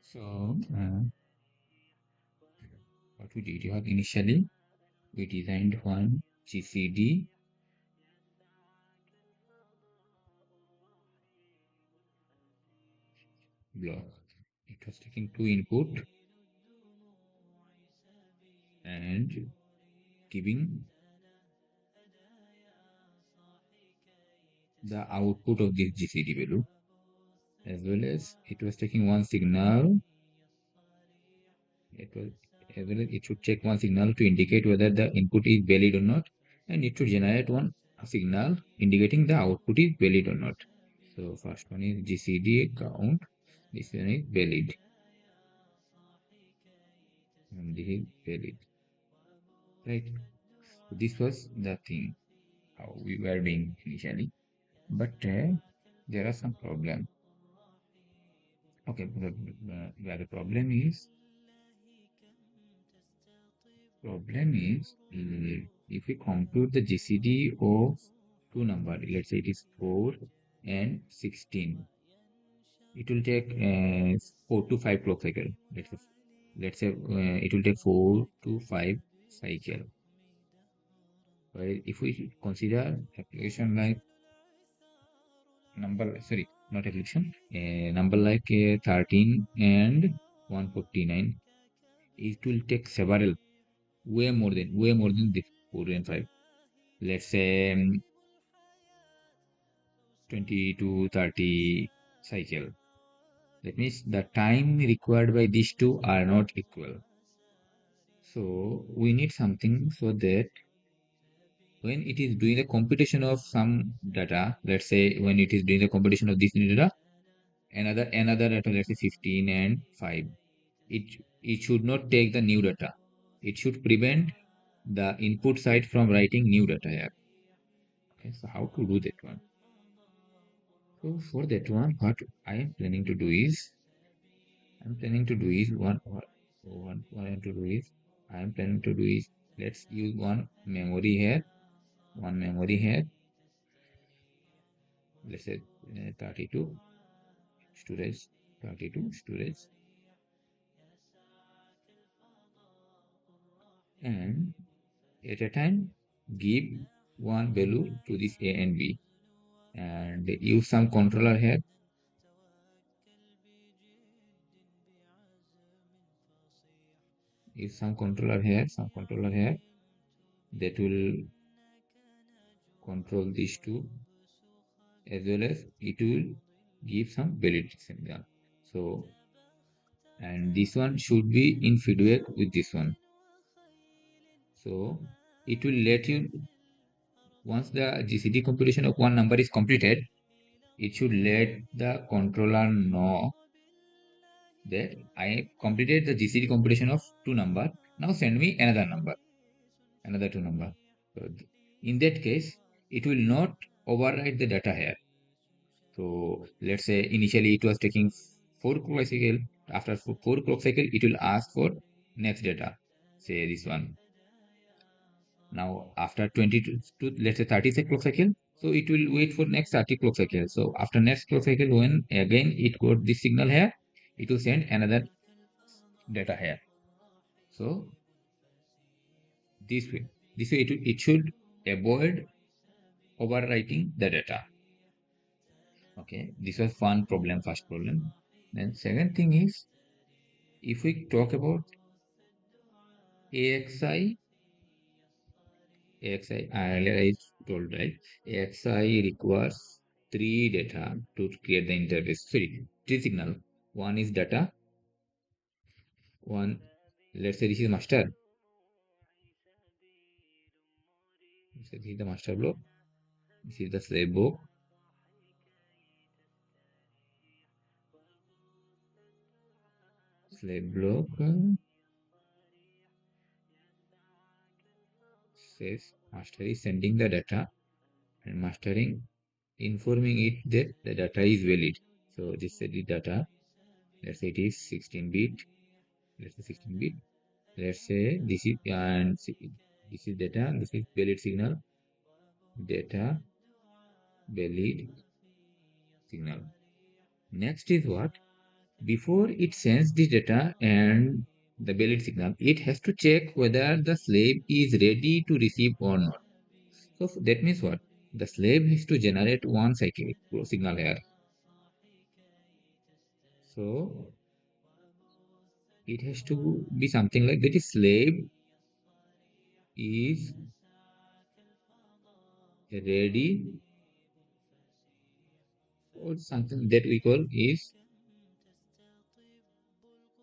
So what we did was initially we designed one GCD block. It was taking two input and giving the output of this GCD value, as well as it was taking one signal. It was as well as it should check one signal to indicate whether the input is valid or not, and it should generate one signal indicating the output is valid or not. So first one is GCD count. This one is valid, and this is valid, right? So this was the thing how we were doing initially, but there are some problem. Okay, where the problem is if we compute the GCD of two number, let's say it is 4 and 16, it will take 4 to 5 clock cycle. Let's say it will take 4 to 5 cycle. While if we consider application like number, sorry, not application, number like 13 and 149, it will take several, way more than this 4 and 5. Let's say 20 to 30 cycle. That means the time required by these two are not equal. So we need something so that when it is doing the computation of some data, let's say when it is doing the computation of this data, another data, let's say 15 and 5, it should not take the new data. It should prevent the input side from writing new data here. Okay, so how to do that one? So for that one, what I am planning to do is I am planning to do is let's use one memory here, let's say 32 storage, 32 storage, and at a time give one value to this A and B, and use some controller here. Some controller here that will control these two, as well as it will give some validity signal. So, and this one should be in feedback with this one. So it will let you, once the GCD computation of one number is completed, it should let the controller know that I completed the GCD computation of two number. Now send me another two number. So in that case, it will not overwrite the data here. So let's say initially it was taking 4 clock cycle. After 4 clock cycle, it will ask for next data. Say this one. Now after 20 to let's say 30 clock cycle, so it will wait for next 30 clock cycle. So after next clock cycle, when again it got this signal here, it will send another data here. So this way it should avoid overwriting the data. Okay, this was first problem. Then second thing is, if we talk about AXI, earlier I told, right? AXI requires three data to create the interface. Sorry, three signal. One is data. One, let's say this is master. So this is the master block. This is the slave block. Says master is sending the data, and mastering informing it that the data is valid. So this is the data. Let's say it is 16-bit. Let's say 16-bit. Let's say this is this is data. This is valid signal. Data valid signal. Next is what? Before it sends the data and the valid signal, it has to check whether the slave is ready to receive or not. So that means what? The slave has to generate one cyclic signal here. So it has to be something like that is slave is ready, or something that we call is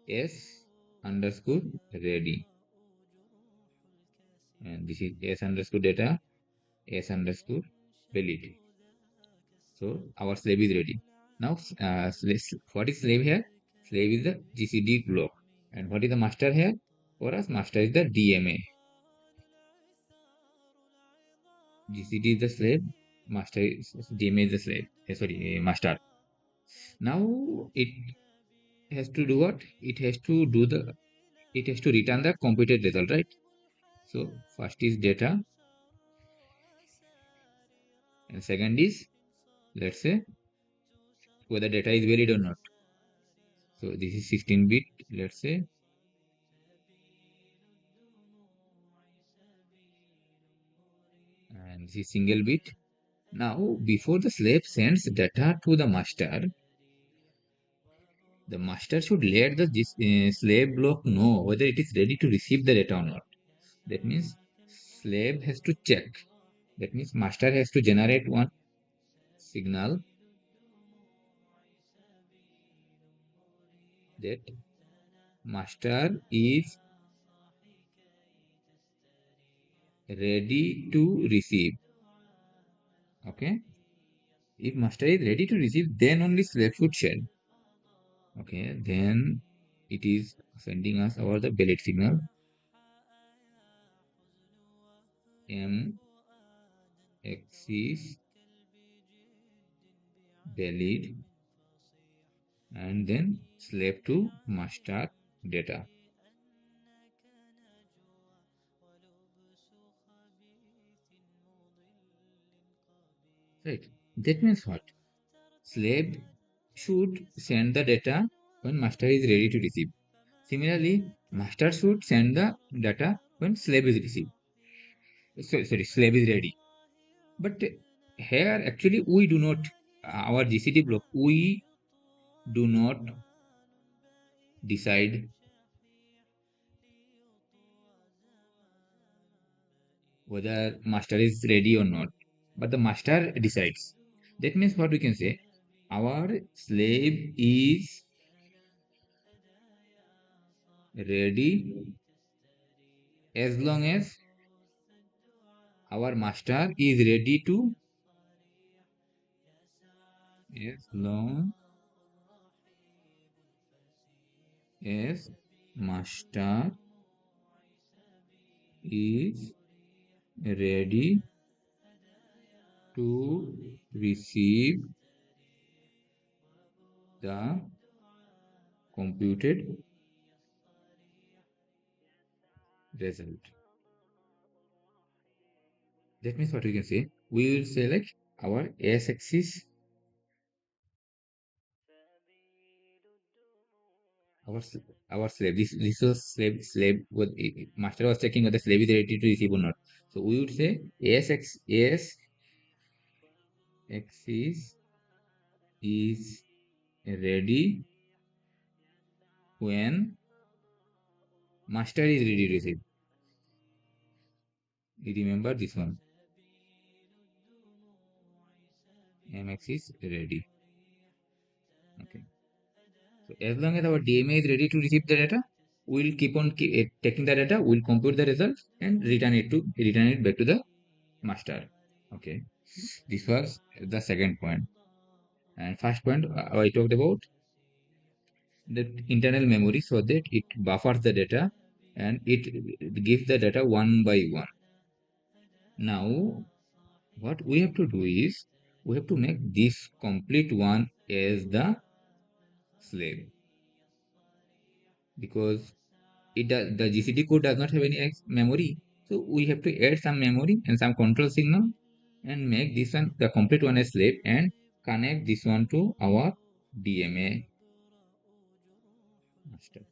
S underscore ready. And this is S underscore data, S underscore valid. So our slave is ready. Now, what is slave here? Slave is the GCD block. And what is the master here? For us, master is the DMA. GCD is the slave, master is DMA is the slave. Master. Now it has to do what? It has to return the computed result, right? So first is data, and second is, let's say, whether data is valid or not. So this is 16 bit, let's say, and this is single bit. Now, before the slave sends data to the master should let the slave block know whether it is ready to receive the data or not. That means slave has to check. That means master has to generate one signal that master is ready to receive. Okay. If master is ready to receive, then only slave should send. Okay. Then it is sending us over the valid signal M axis valid, and then slave to master data. Right. That means what? Slave should send the data when master is ready to receive. Similarly, master should send the data when slave is received. Slave is ready. But here actually we do not, our GCD block, we do not decide whether master is ready or not, but the master decides. That means what we can say, our slave is ready as long as our master is ready to, as long as master is ready to receive the computed result. That means what we can say, we will say like our s-axis, our our slave. This was slave. What master was checking whether slave is ready to receive or not. So we would say s-axis is ready when master is ready to receive. You remember this one. MX is ready. Okay. So as long as our DMA is ready to receive the data, we'll keep on taking the data, we'll compute the results and return it back to the master. Okay. This was the second point. And first point I talked about the internal memory, so that it buffers the data and it gives the data one by one. Now what we have to do is we have to make this complete one as the slave, because the GCD code does not have any memory. So we have to add some memory and some control signal and make this one the complete one as slave and connect this one to our DMA. faster.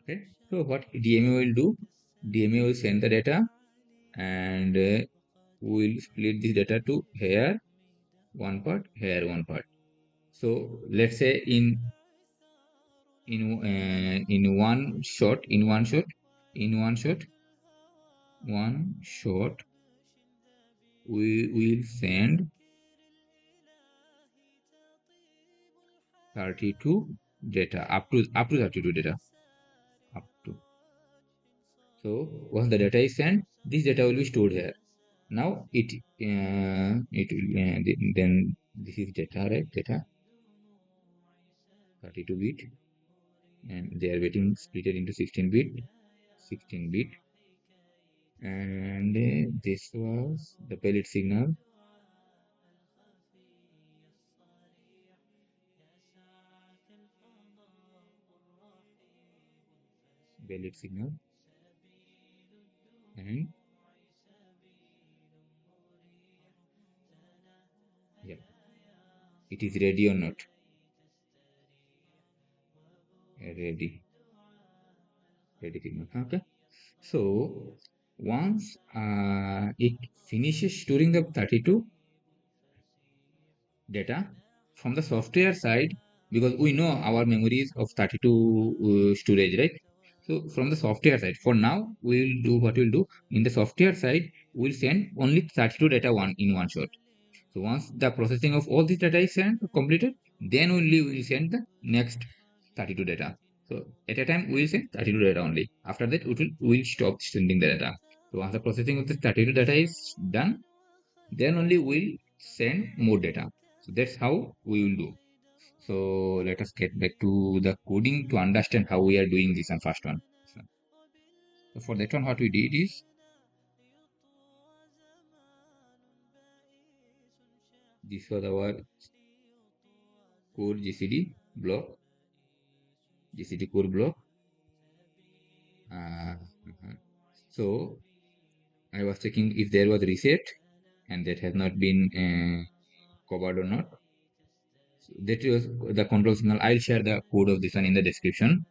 Okay, so what DMA will do? DMA will send the data and we will split this data to here one part, here one part. So let's say in one shot, one shot, we will send 32 data up to 32 data up to. So once the data is sent, this data will be stored here. Now it will then this is data, right? Data 32 bit, and they are getting split into 16 bit, and this was the pellet signal. Pellet signal, and yeah, it is ready or not? Ready signal. Okay. So once it finishes storing the 32 data from the software side, because we know our memory is of 32 storage, right? So from the software side, for now we'll do what we'll do in the software side, we'll send only 32 data in one shot. So once the processing of all this data is completed, then only we will send the next 32 data. So at a time we will send 32 data only. After that we will stop sending the data. So once the processing of the 32 data is done, then only we'll send more data. So that's how we will do. So let us get back to the coding to understand how we are doing this on first one. So for that one, what we did is this was our core GCD core block. So I was checking if there was reset, and that has not been covered or not. So that was the control signal. I'll share the code of this one in the description.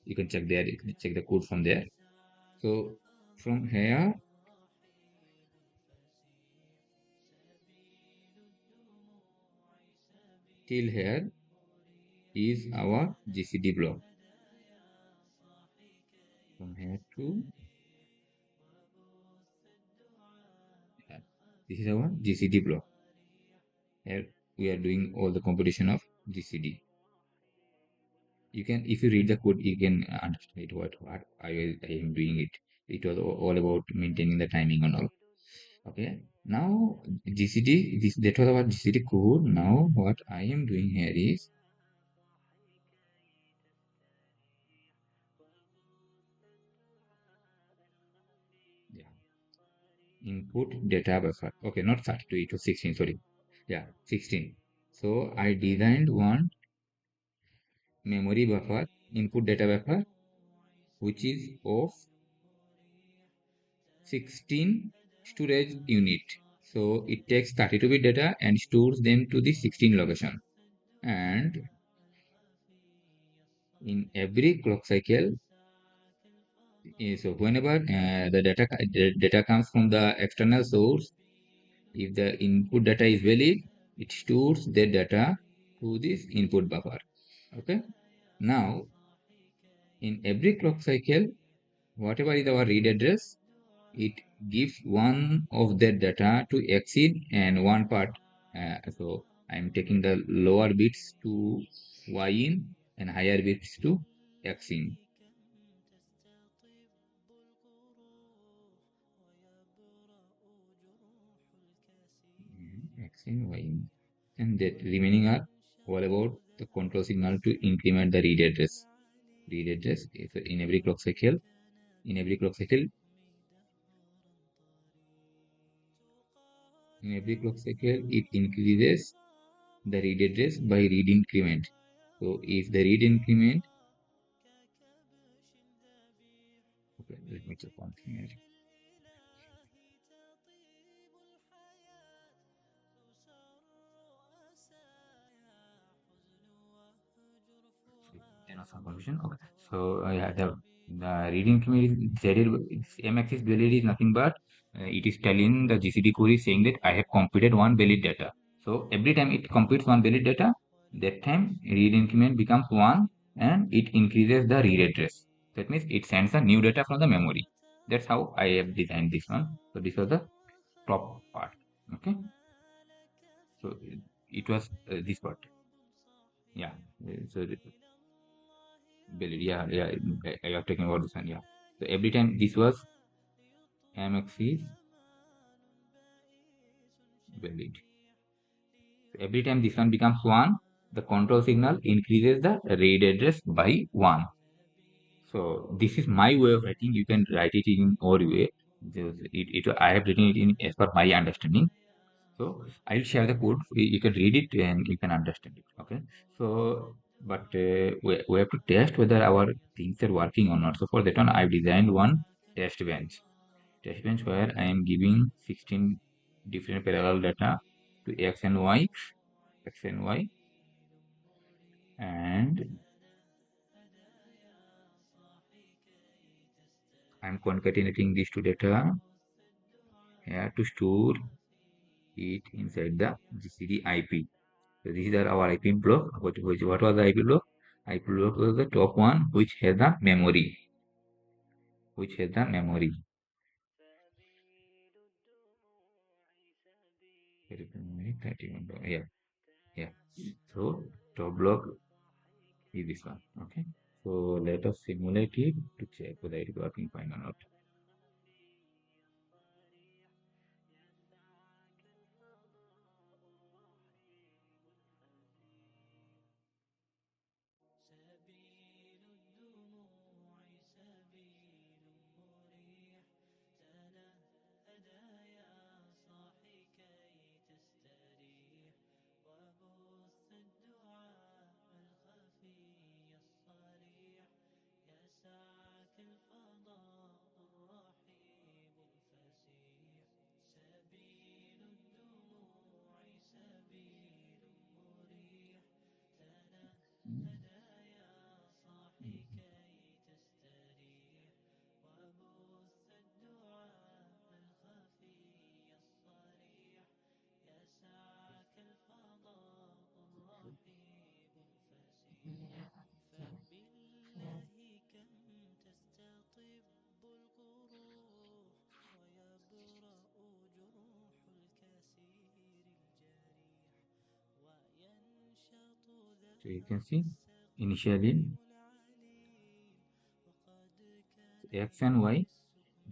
You can check there, check the code from there. So from here till here is our GCD block. From here to here. This is our GCD block. Here we are doing all the computation of GCD. You can, if you read the code, you can understand what I am doing it. It was all about maintaining the timing and all. Okay. Now GCD, that was our GCD code. Now what I am doing here is yeah, input data buffer. Okay, not 32, it was 16. Sorry. Yeah, 16. So I designed one memory buffer, input data buffer, which is of 16 storage unit. So it takes 32-bit data and stores them to the 16 location. And in every clock cycle, so whenever the data comes from the external source, if the input data is valid, it stores the data to this input buffer. Okay. Now, in every clock cycle, whatever is our read address, it gives one of that data to exceed and one part. So I'm taking the lower bits to y in and higher bits to x in. X in, y in. And that remaining are all about the control signal to increment the read address. Read address if in every clock cycle, in every clock cycle, it increases the read address by read increment. So if the read increment, okay, let me check one thing here. some confusion. Okay. So yeah, the reading command is stated MX is valid is nothing but it is telling the GCD query saying that I have computed one valid data. So every time it computes one valid data, that time read increment becomes one and it increases the read address. That means it sends a new data from the memory. That's how I have designed this one. So this was the top part. Okay. So it was this part. Yeah. So valid. Yeah, yeah. I have taken about this one. Yeah. So every time this was MX is valid. So every time this one becomes one, the control signal increases the read address by one. So this is my way of writing. You can write it in your way. I have written it in as per my understanding. So I'll share the code. You can read it and you can understand it. Okay. So, but we have to test whether our things are working or not. So for that one, I've designed one test bench. Test bench where I am giving 16 different parallel data to X and Y, and I'm concatenating these two data here to store it inside the GCD IP. So these are our IP block. What was the IP block? IP block was the top one which has the memory. Which has the memory. Yeah, yeah. So top block is this one. Okay. So let us simulate it to check whether it is working fine or not. So you can see initially X and Y.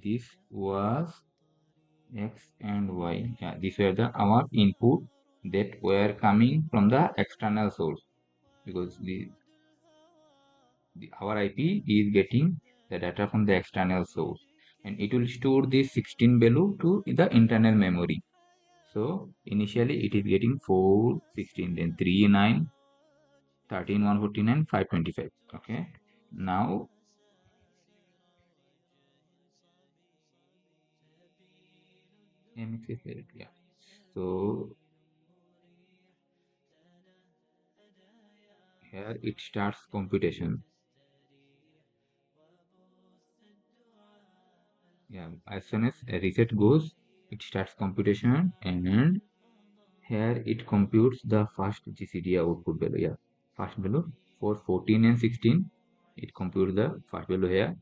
This was X and Y. Yeah, these were the our input that were coming from the external source, because our IP is getting the data from the external source, and it will store this 16 value to the internal memory. So initially it is getting 4, 16, then 3, 9, 13, 149, 525. Okay. Now, MX is valid. Yeah. So here it starts computation. Yeah, as soon as a reset goes, it starts computation, and here it computes the first GCD output value. Yeah, first value for 14 and 16. It computes the first value here.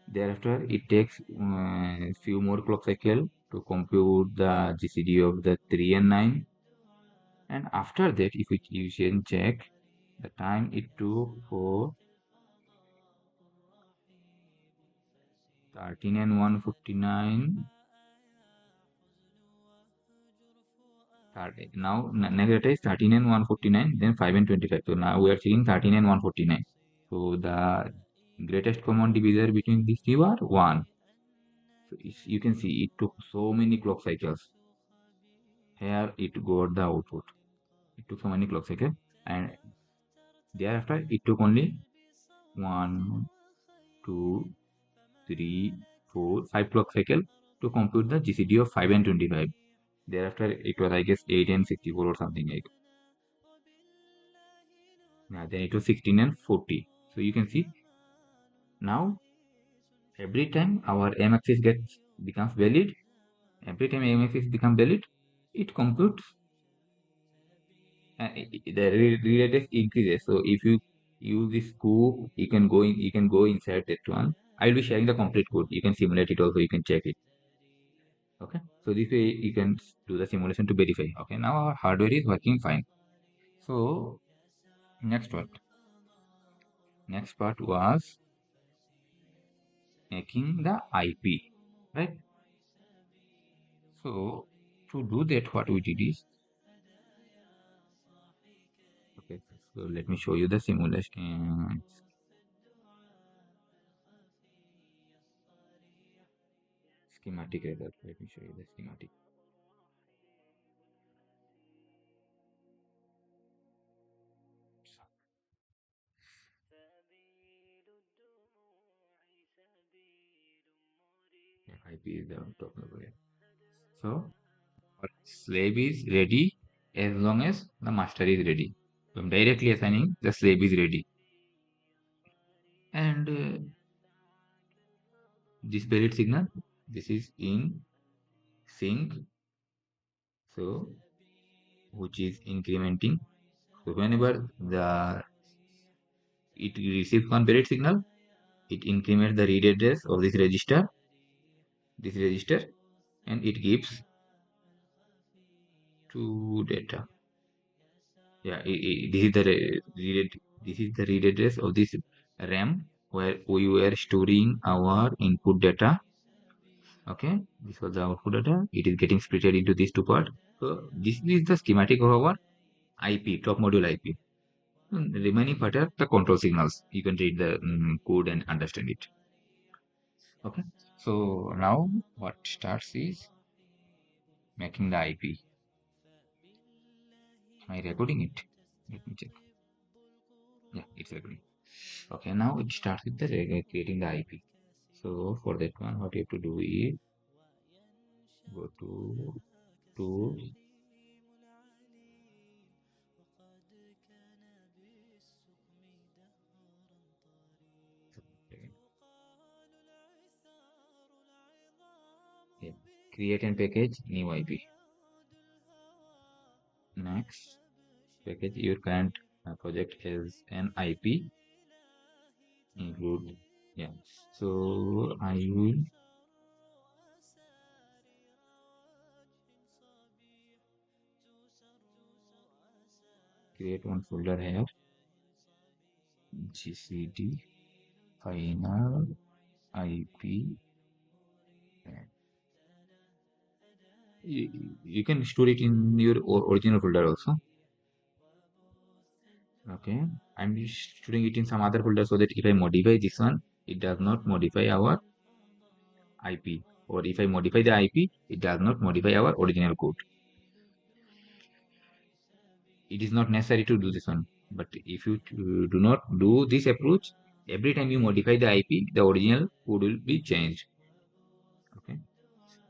Thereafter, it takes few more clock cycle to compute the GCD of the 3 and 9. And after that, if you can check the time it took for 13 and 159. Now next data is 13 and 149, then 5 and 25. So now we are checking 13 and 149. So the greatest common divisor between these two are 1. So you can see it took so many clock cycles. Here it got the output. It took so many clock cycles, and thereafter it took only 1, 2, 3, 4, 5 clock cycle to compute the GCD of 5 and 25. Thereafter it was, I guess, 8 and 64 or something like. Now then it was 16 and 40. So you can see now every time our M axis becomes valid, every time M axis becomes valid, it computes the radius increases. So if you use this scope, you can go inside that one. I will be sharing the complete code. You can simulate it also. You can check it. Okay. So this way you can do the simulation to verify. Okay. Now our hardware is working fine. So next what? Next part was making the IP, right? So to do that, what we did is, okay. So let me show you the simulation schematic rather. Let me show you the schematic. Yeah, IP is the top level. Yeah. So our slave is ready as long as the master is ready. So I'm directly assigning the slave is ready. And this valid signal, this is in sync. So which is incrementing. So whenever it receives one valid signal, it increments the read address of this register, and it gives to data. Yeah, this is the read address of this RAM where we were storing our input data. Okay, this was the output data. It is getting split into these two parts. So this is the schematic of our IP, top module IP. The remaining part are the control signals. You can read the code and understand it. Okay, so now what starts is making the IP. Am I recording it? Let me check. Yeah, it's recording. Okay, now it starts with the creating the IP. So for that one, what you have to do is go to tools, yeah, create and package new IP. Next, package your current project as an IP. Include, yeah. So I will create one folder here, GCD final IP. You can store it in your original folder also. Okay, I'm just storing it in some other folder so that if I modify this one, it does not modify our IP, or if I modify the IP, it does not modify our original code. It is not necessary to do this one, but if you do not do this approach, every time you modify the IP, the original code will be changed. Okay,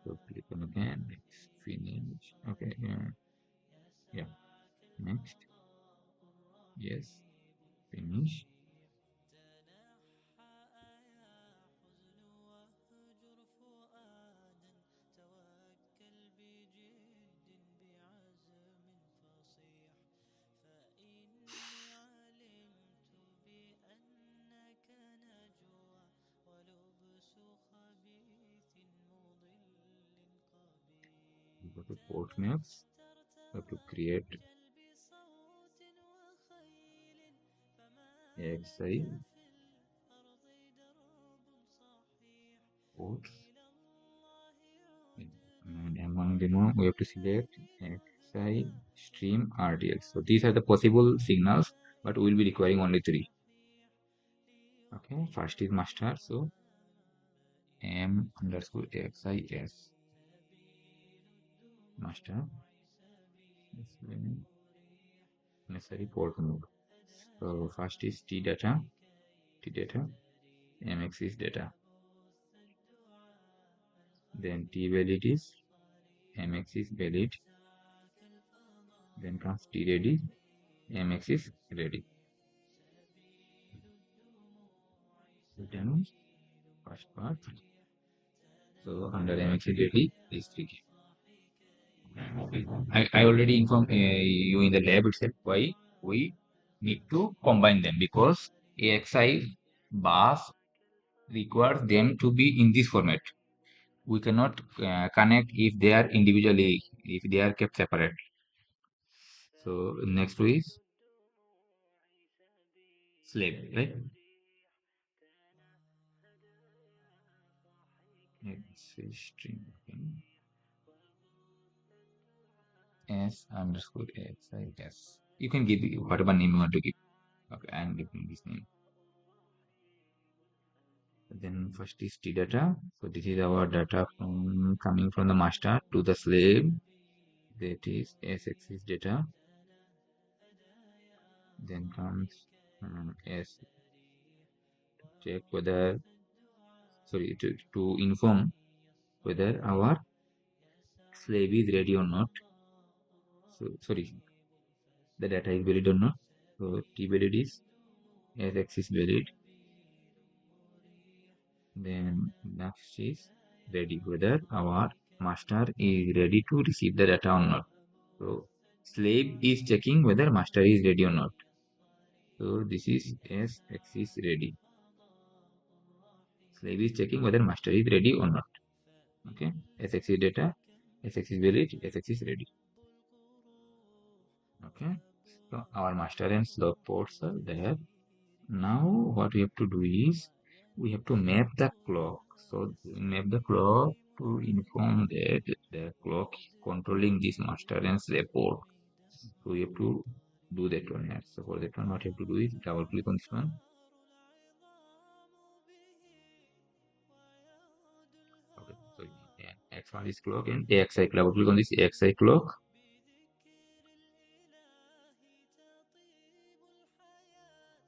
so click on again, next, finish. Okay, yeah, next, yes, finish. Go to port maps, have to create AXI ports, and among them we have to select AXI stream RTL. So these are the possible signals, but we will be requiring only 3. Okay, first is master, so M underscore AXIS master necessary port node. So first is T data, MX is data. Then T valid is MX is valid. Then comes T ready, MX is ready. Then first part. So under MXDT is 3K. I already informed you in the lab itself why we need to combine them because AXI bus requires them to be in this format. We cannot connect if they are individually, if they are kept separate. So next is slave, right? It's a string s underscore AXI s. You can give whatever name you want to give. Okay, I'm giving this name. Then first is T data. So this is our data from coming from the master to the slave. That is S axis data. Then comes S check whether to inform whether our slave is ready or not. So sorry, the data is valid or not. So T valid is S axis valid. Then next is ready whether our master is ready to receive the data or not. So slave is checking whether master is ready or not. So this is S axis ready. Slave is checking whether master is ready or not. Okay. S axis data, S axis valid, S axis ready. Okay. So our master and slave ports are there. Now what we have to do is we have to map the clock. So map the clock to inform that the clock is controlling this master and slave port. So we have to do that one here. So for that one, what you have to do is double click on this one. Okay, so yeah, X1 is clock and AXI clock. Double click on this AXI clock.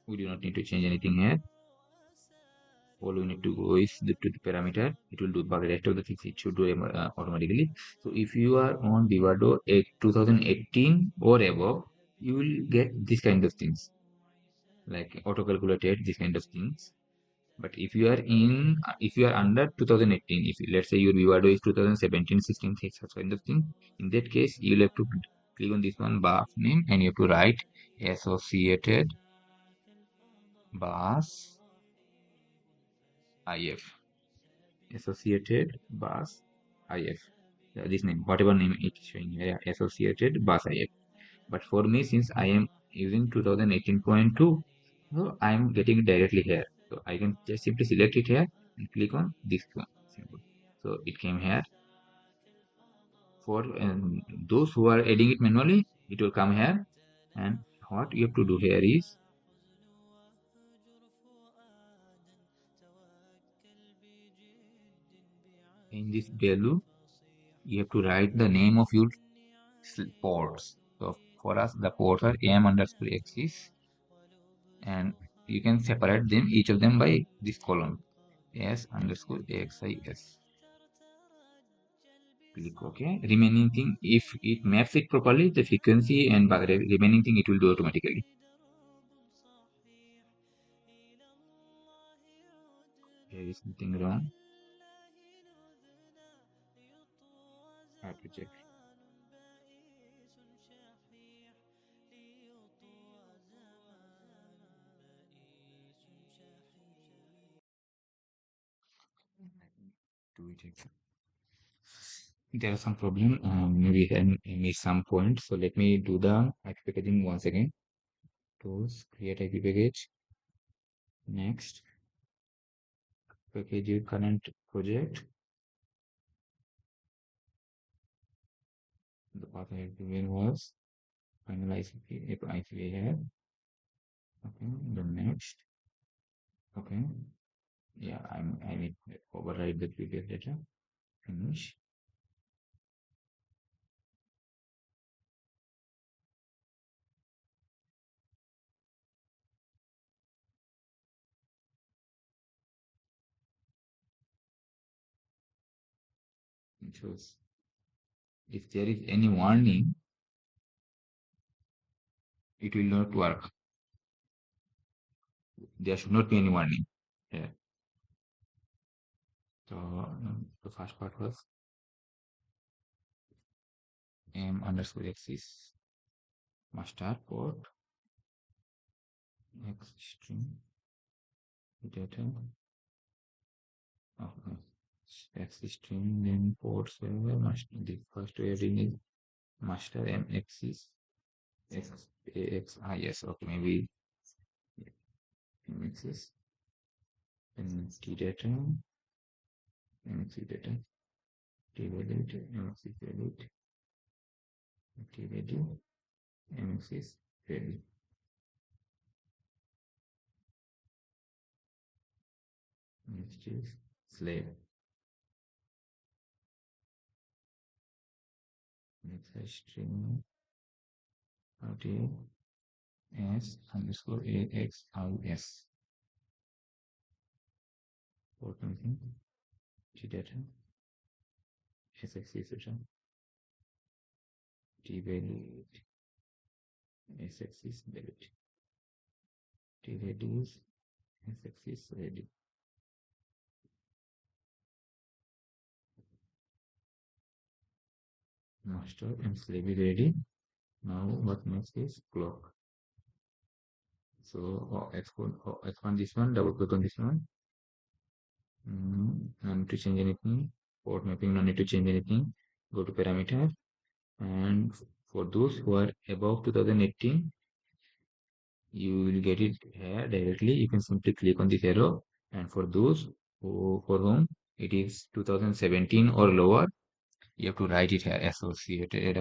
We do not need to change anything here. All we need to go is to the parameter. It will do, but the rest of the things it should do automatically. So if you are on Vivado 2018 or above, you will get this kind of things like auto calculated, this kind of things. But if you are if you are under 2018, if let's say your Vivado is 2017, 16, such kind of thing, in that case, you'll have to click on this one bus name and you have to write associated bus IF. Associated bus IF. This name, whatever name it's showing here, associated bus IF. But for me, since I am using 2018.2, so I am getting it directly here. So I can just simply select it here and click on this one. Simple. So it came here. For those who are adding it manually, it will come here. And what you have to do here is in this value, you have to write the name of your ports. So for us, the ports are am underscore axis, and you can separate them each of them by this column s underscore axis. Click OK. Remaining thing, if it maps it properly, the frequency and remaining thing it will do automatically. There is something wrong. I have to check. Do it again. There are some problem. Maybe I missed some point. So let me do the IP packaging once again. Tools, create IP package. Next, package your current project. The path I have given was finalize IP here. Okay, the next. Okay, yeah, I need to override the previous data. Finish. It shows if there is any warning, it will not work. There should not be any warning. here. So the first part was m underscore x is master port x string data. Okay. X string then port server master. The first heading is master mx is x axis. Okay, maybe mx is t data mx data t value mx is value t value mx is value. Next is slave. Next string okay s underscore axis. Port something t data sx data t value sx is value t value is sx is value. Master and slave is ready. Now what next is clock. So expand this one, double click on this one. No need to change anything. Port mapping, no need to change anything. Go to parameter, and for those who are above 2018, you will get it here directly. You can simply click on this arrow, and for those for whom it is 2017 or lower, you have to write it here associated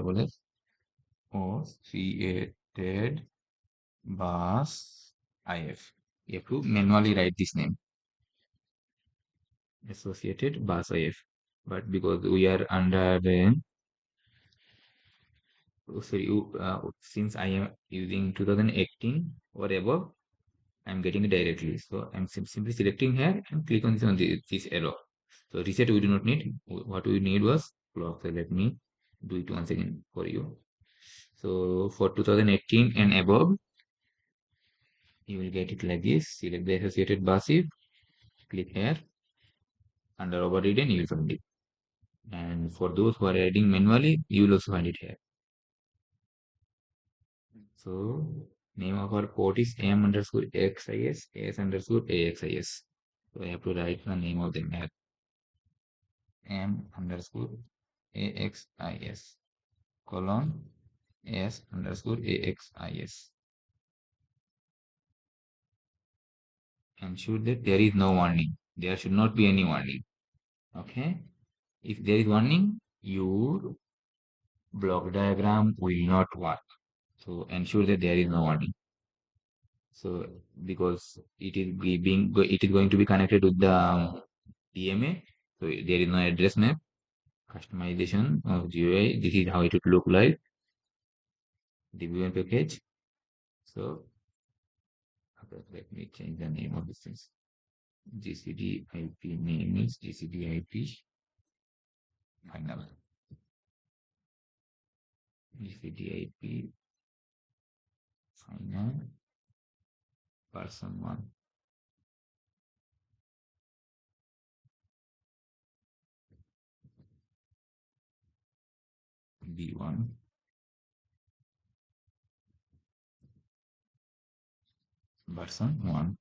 bus if. You have to manually write this name associated bus if, but because we are under the sorry since I am using 2018 or above, I'm getting it directly. So I'm simply selecting here and click on this arrow. So reset we do not need. What we need was clock. So let me do it once again for you. So for 2018 and above, you will get it like this. Select the associated bus if, click here under overridden, you will find it. And for those who are adding manually, you will also find it here. So name of our port is m underscore xis, s underscore axis. So I have to write the name of them here. M underscore axis colon s underscore axis. Ensure that there is no warning. There should not be any warning. Okay. If there is warning, your block diagram will not work. So ensure that there is no warning. So because it is going to be connected with the DMA, so there is no address map. Customization of GUI. This is how it would look like. The view package. So okay, let me change the name of this thing. GCD IP name is GCD IP final. GCD IP final version 1. B1 version 1.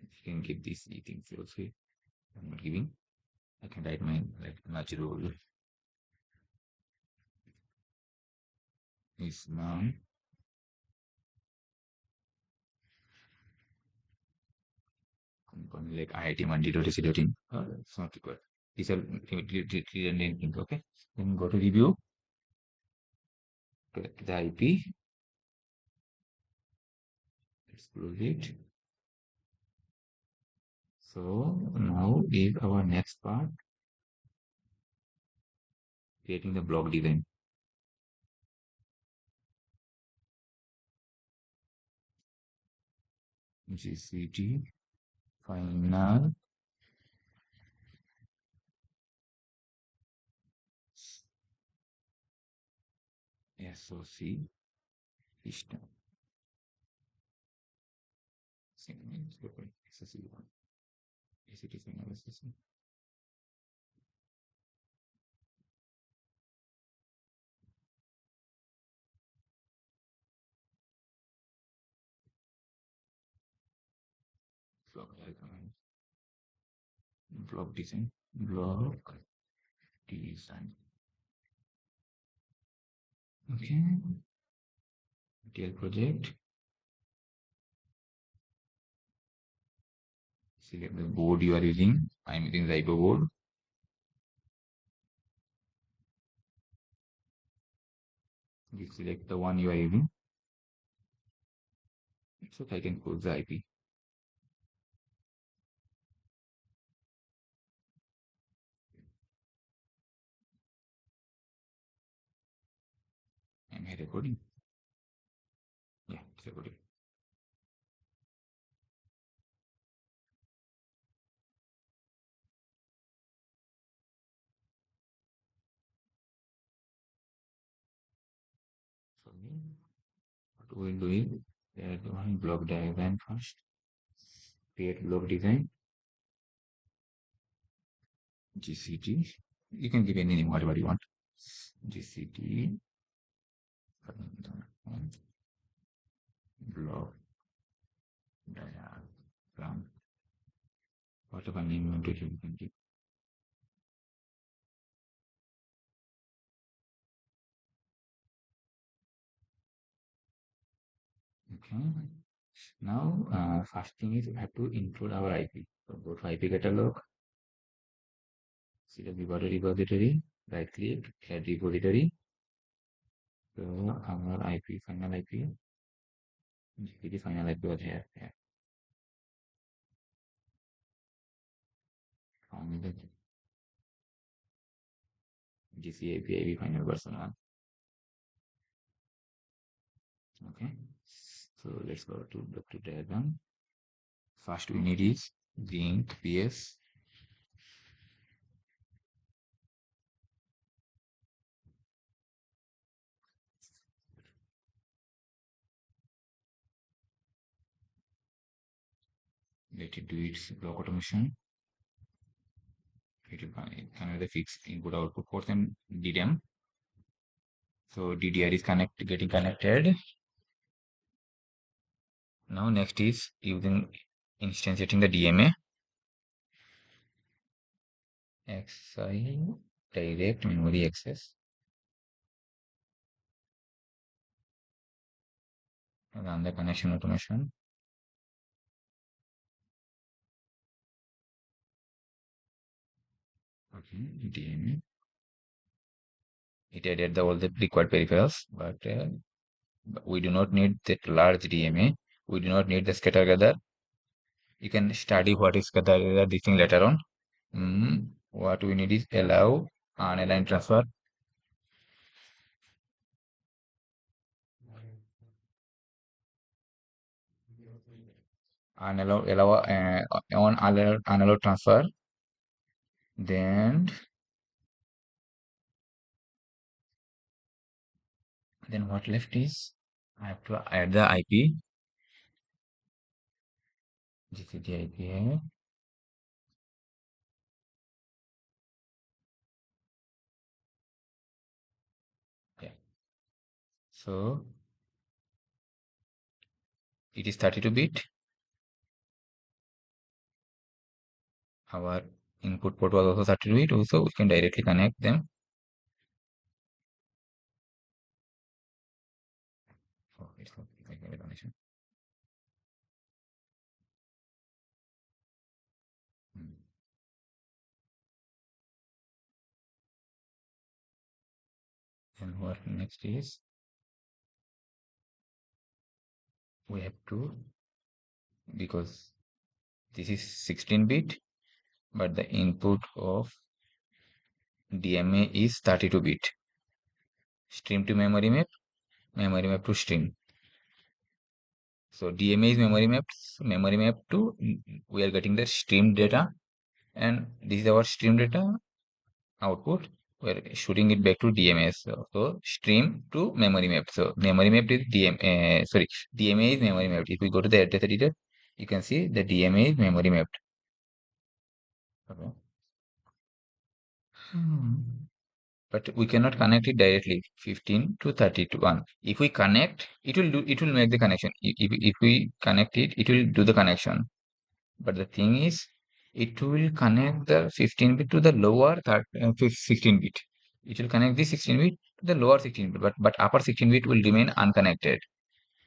You can give these things also. I'm not giving. I can write my like natural is now like IIT1D.ac.in. It's not required. These are redundant. Okay. Then go to review. Collect the IP. Let's close it. So now is our next part, creating the block design. GCD final SoC system. Block design, block design. Okay, TL project. Select the board you are using. I'm using the Zybo board. You select the one you are using. So I can put the IP. Am I recording? Yeah, it's recording. So what we'll do is one block diagram first. Create block design. GCD. You can give any name, whatever you want. GCD block diagram. Whatever name you want to give, you can give. Okay. Now, first thing is we have to include our IP. So go to IP catalog, select the repository, right click, add repository. So our IP, final IP, GCD final IP was here. Found the GC API final version 1. Okay. So let's go to the diagram. First we need is link PS. Let it do its block automation. It will connect the fixed input output ports and DDM. So DDR is getting connected. Now next is using instantiating the DMA. XI direct memory access. And run the connection automation. Okay, DMA. It added all the required peripherals, but we do not need that large DMA. We do not need the scatter gather. You can study what is scatter gather this thing later on. What we need is allow unalign transfer. On unallow transfer. Then what left is I have to add the IP. GCD IP here. Yeah. So it is 32-bit. Our input port was also 32-bit. Also, we can directly connect them. Oh, it's not like a connection. And what next is we have to, because this is 16-bit, but the input of DMA is 32-bit. Stream to memory map to stream. So DMA is memory map to, we are getting the stream data, and this is our stream data output. We're shooting it back to DMA. So stream to memory map. So memory map is DMA is memory map. If we go to the address editor, you can see the DMA is memory mapped. Okay. Hmm. But we cannot connect it directly 15 to 31. If we connect, it will make the connection. If we connect it, it will do the connection. But the thing is, it will connect the 15 bit to the lower 16 bit. It will connect the 16 bit to the lower 16 bit, but upper 16 bit will remain unconnected,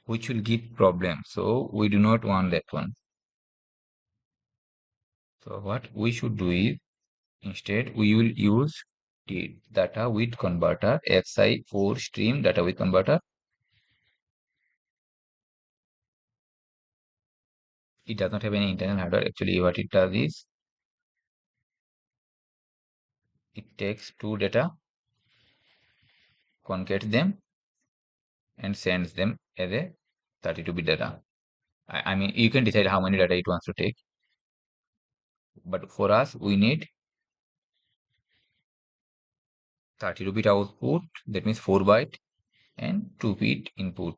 which will give problem. So we do not want that one. So what we should do is, instead we will use the data with converter, XI4 stream data with converter. It does not have any internal hardware. Actually, what it does is, it takes two data, concatenates them, and sends them as a 32-bit data. I mean, you can decide how many data it wants to take. But for us, we need 32-bit output, that means 4 byte, and 2-bit input.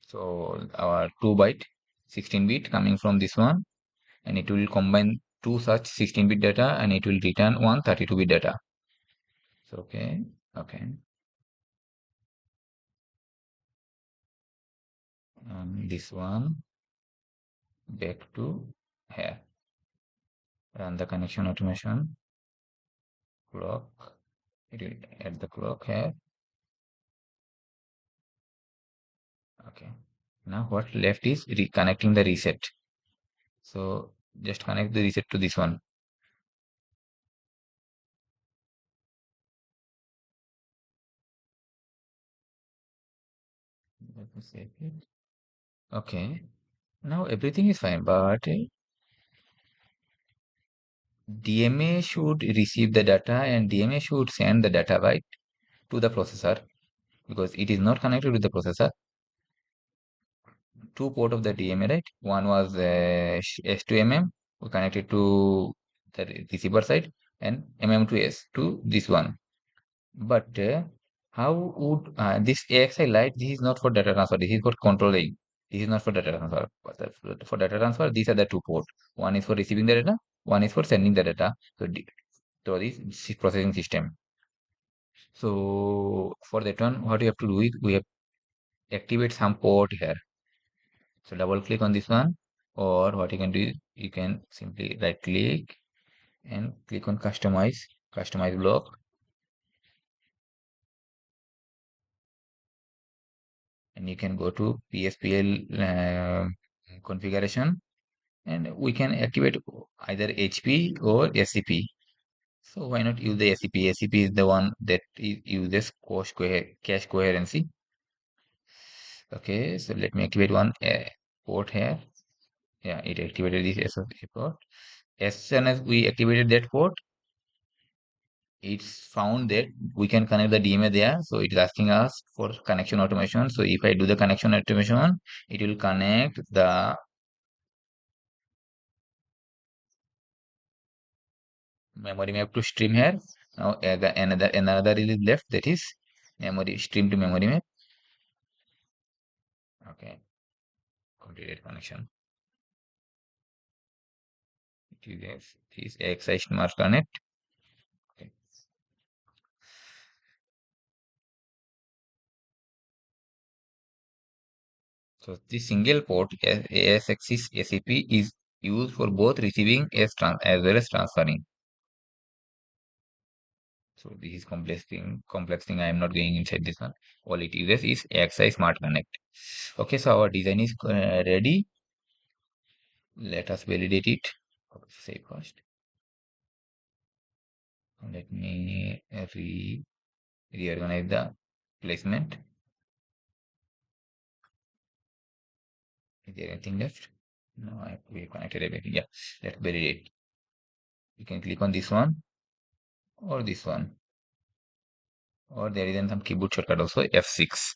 So our 2 byte, 16-bit coming from this one, and it will combine two such 16-bit data, and it will return one 32-bit data. So, okay. This one back to here. Run the connection automation. Clock. It will add the clock here. Okay. Now what left is reconnecting the reset. So just connect the reset to this one. Let me save it. Okay. Now everything is fine, but DMA should receive the data and DMA should send the data right to the processor because it is not connected with the processor. Two port of the DMA, right? One was S2MM, we connected to the receiver side, and MM to S to this one. But how would this AXI light? This is not for data transfer. This is for controlling. This is not for data transfer. But for data transfer, these are the two ports. One is for receiving the data. One is for sending the data. So to this processing system. So for that one, what you have to do is we have activate some port here. So double click on this one, or what you can do is you can simply right click and click on customize block, and you can go to PSPL configuration, and we can activate either HP or SCP. So why not use the SCP? SCP is the one that uses cache coherency. Okay, so let me activate one port here. Yeah, it activated this SOC port. As soon as we activated that port, it's found that we can connect the DMA there. So it is asking us for connection automation. So if I do the connection automation, it will connect the memory map to stream here. Now another is left, that is memory stream to memory map. Okay, completed connection. It is AXI smart connect. Okay. So the single port ASX's ACP is used for both receiving as well as transferring. So this is complex thing. I am not going inside this one. All it uses is AXI Smart Connect. Okay, so our design is ready. Let us validate it. Save first. Let me reorganize the placement. Is there anything left? No, we connected everything. Yeah, let's validate. You can click on this one or this one, or there is some keyboard shortcut also, F6.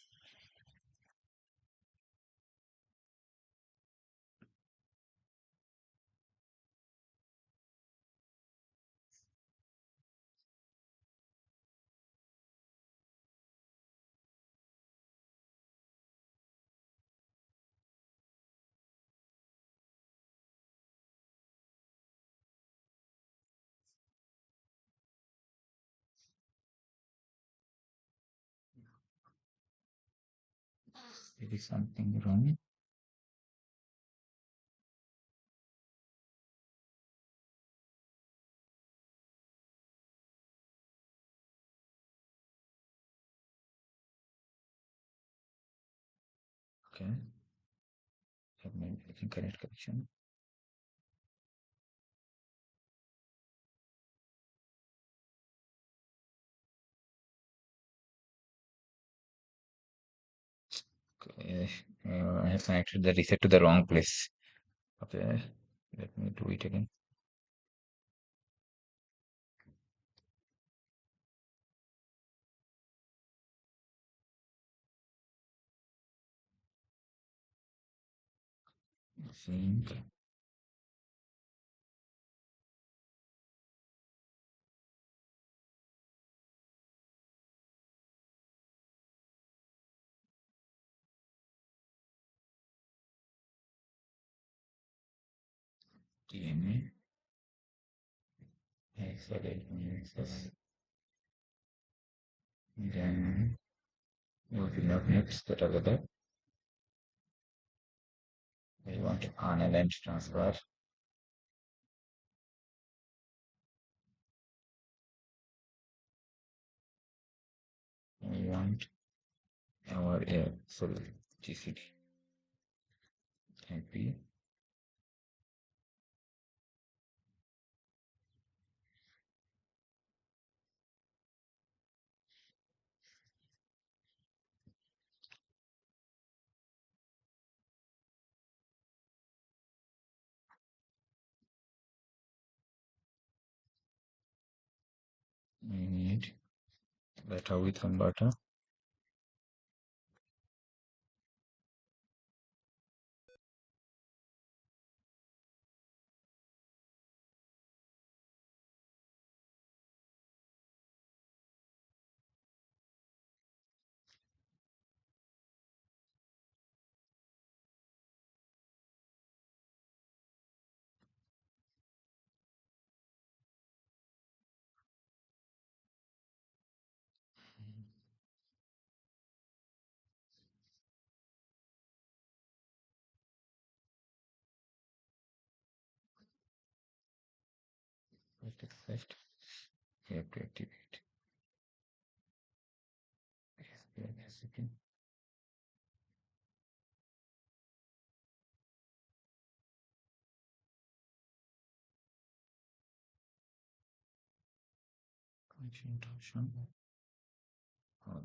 There is something wrong. Okay. Have made incorrect connection. Okay. I have connected the reset to the wrong place. Okay. Let me do it again. Sync. DMA. Access. Then we will have next that over there. We want to unaligned transfer. We want our full GCD. IP. We need data with converter. First, we have to activate. Yes, a second. Connection interruption. On.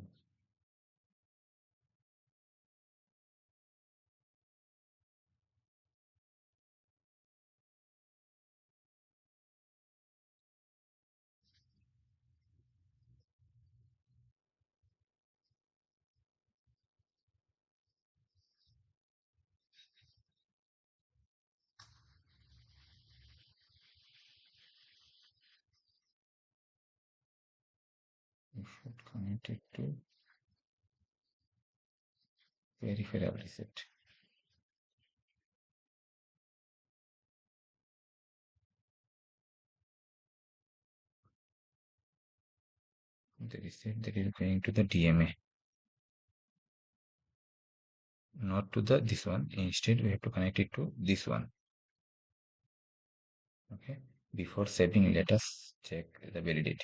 We should connect it to peripheral reset. The reset that is going to the DMA, not to the this one. Instead, we have to connect it to this one. Okay. Before saving, let us check the validity.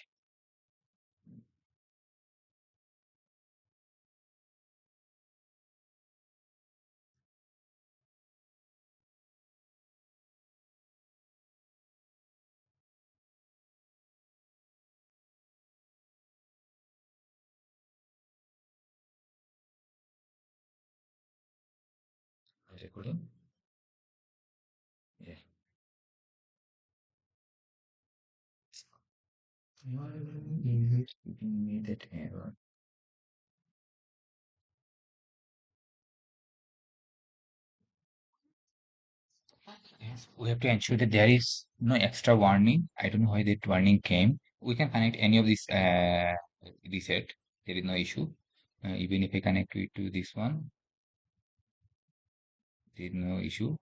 Recording. Yeah. Why is it giving me that error? Yes, we have to ensure that there is no extra warning. I don't know why that warning came. We can connect any of this reset. There is no issue. Even if I connect it to this one, there is no issue.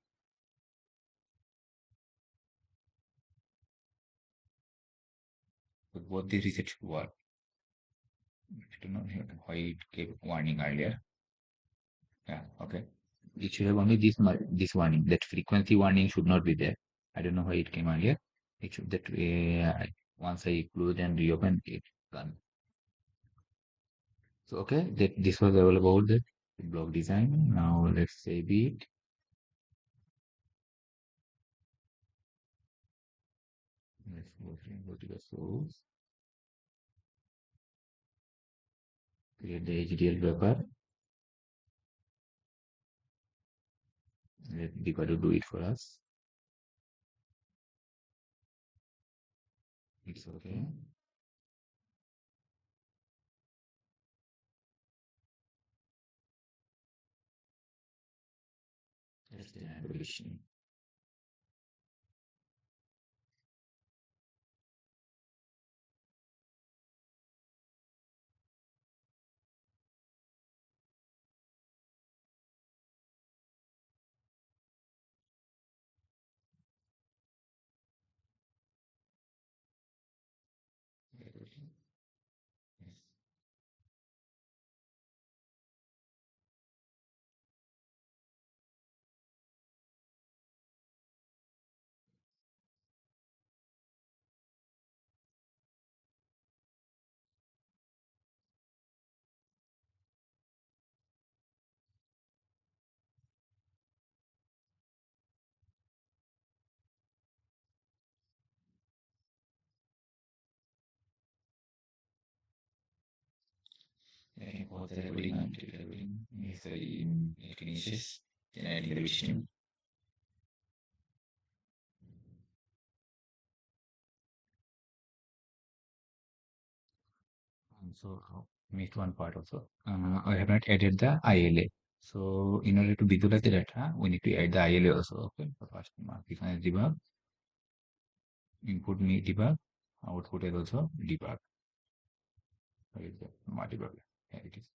But both the reset should work. I don't know why it gave warning earlier. Yeah, okay. It should have only this warning. That frequency warning should not be there. I don't know why it came earlier. It should that once I close and reopen it gone. So okay, that this was all about the block design. Now let's save it. Let's go to the source. Create the HDL wrapper. Let Deepa do it for us. It's okay. That's the animation. Yes. Import the recording until recording is it finishes. Then adding the stream. So missed one part also. I have not added the ILA. So in order to visualize the data, we need to add the ILA also. Okay. So first mark define as debug, input me debug, output is also debug. Where is the my debug? Here it is.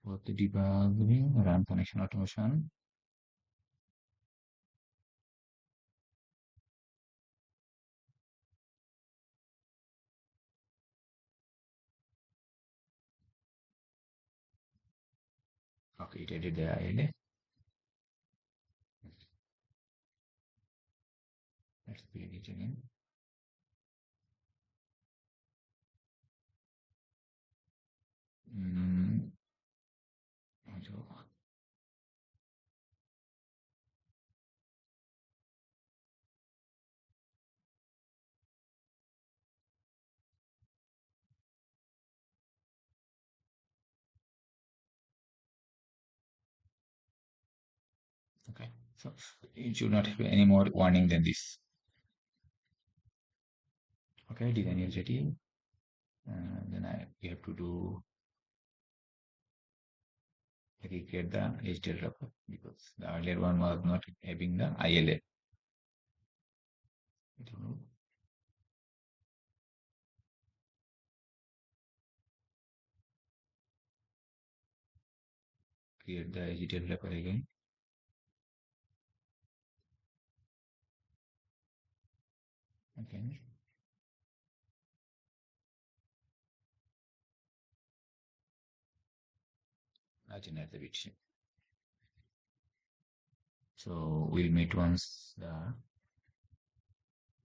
For the debugging, run connection automation. Okay, it added the ILA. Let's play it again. Mm, okay, so it should not have any more warning than this. Okay, design is ready. Then we have to do recreate the HDL wrapper because the earlier one was not having the ILA. Create the HDL wrapper again. Okay. Now generate the bit stream. So we'll meet once the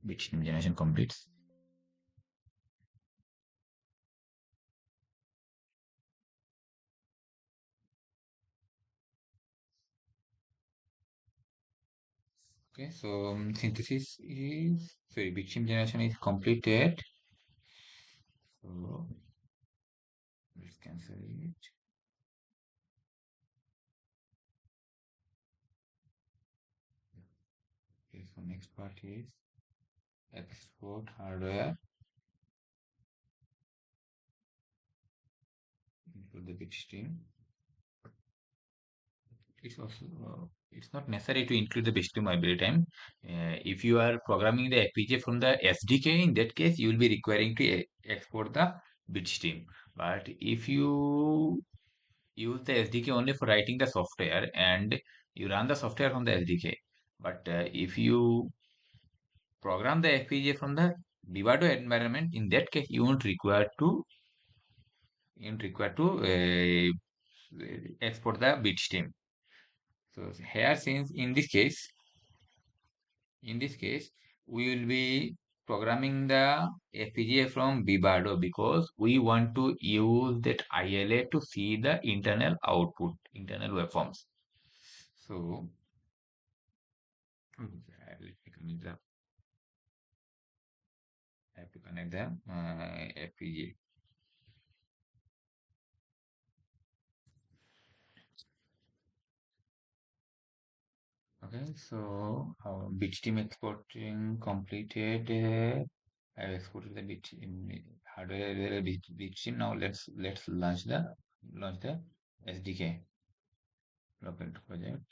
bit stream generation completes. Okay, so synthesis is sorry, bit stream generation is completed. So let's cancel it. Okay, so next part is export hardware into the bit stream. It's also it's not necessary to include the bit stream every time. If you are programming the FPGA from the SDK, in that case, you will be requiring to export the bit stream. But if you use the SDK only for writing the software and you run the software from the SDK, but if you program the FPGA from the Vivado environment, in that case, you won't require to export the bit stream. So here, since in this case, we will be programming the FPGA from Vivado because we want to use that ILA to see the internal output, internal waveforms. So let me connect the I have to connect the FPGA. Okay, so our bitstream exporting completed. I have exported the bit in hardware bitstream. Now let's launch the SDK local project.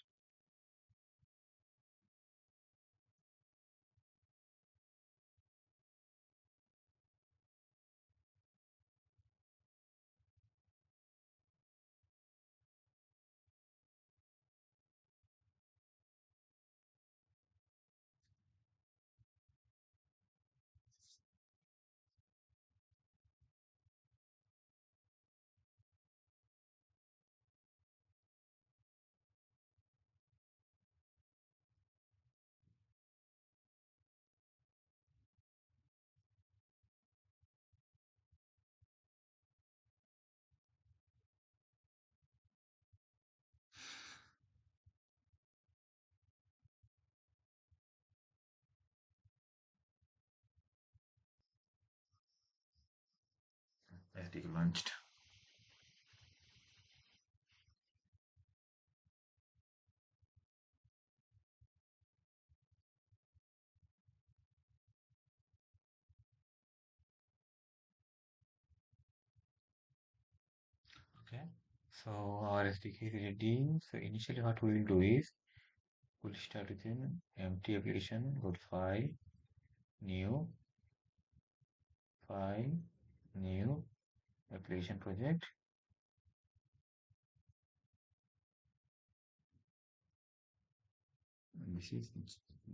SDK launched. Okay, so our SDK is ready. So initially, what we will do is we'll start with an empty application. Go to new, file, new application project. This is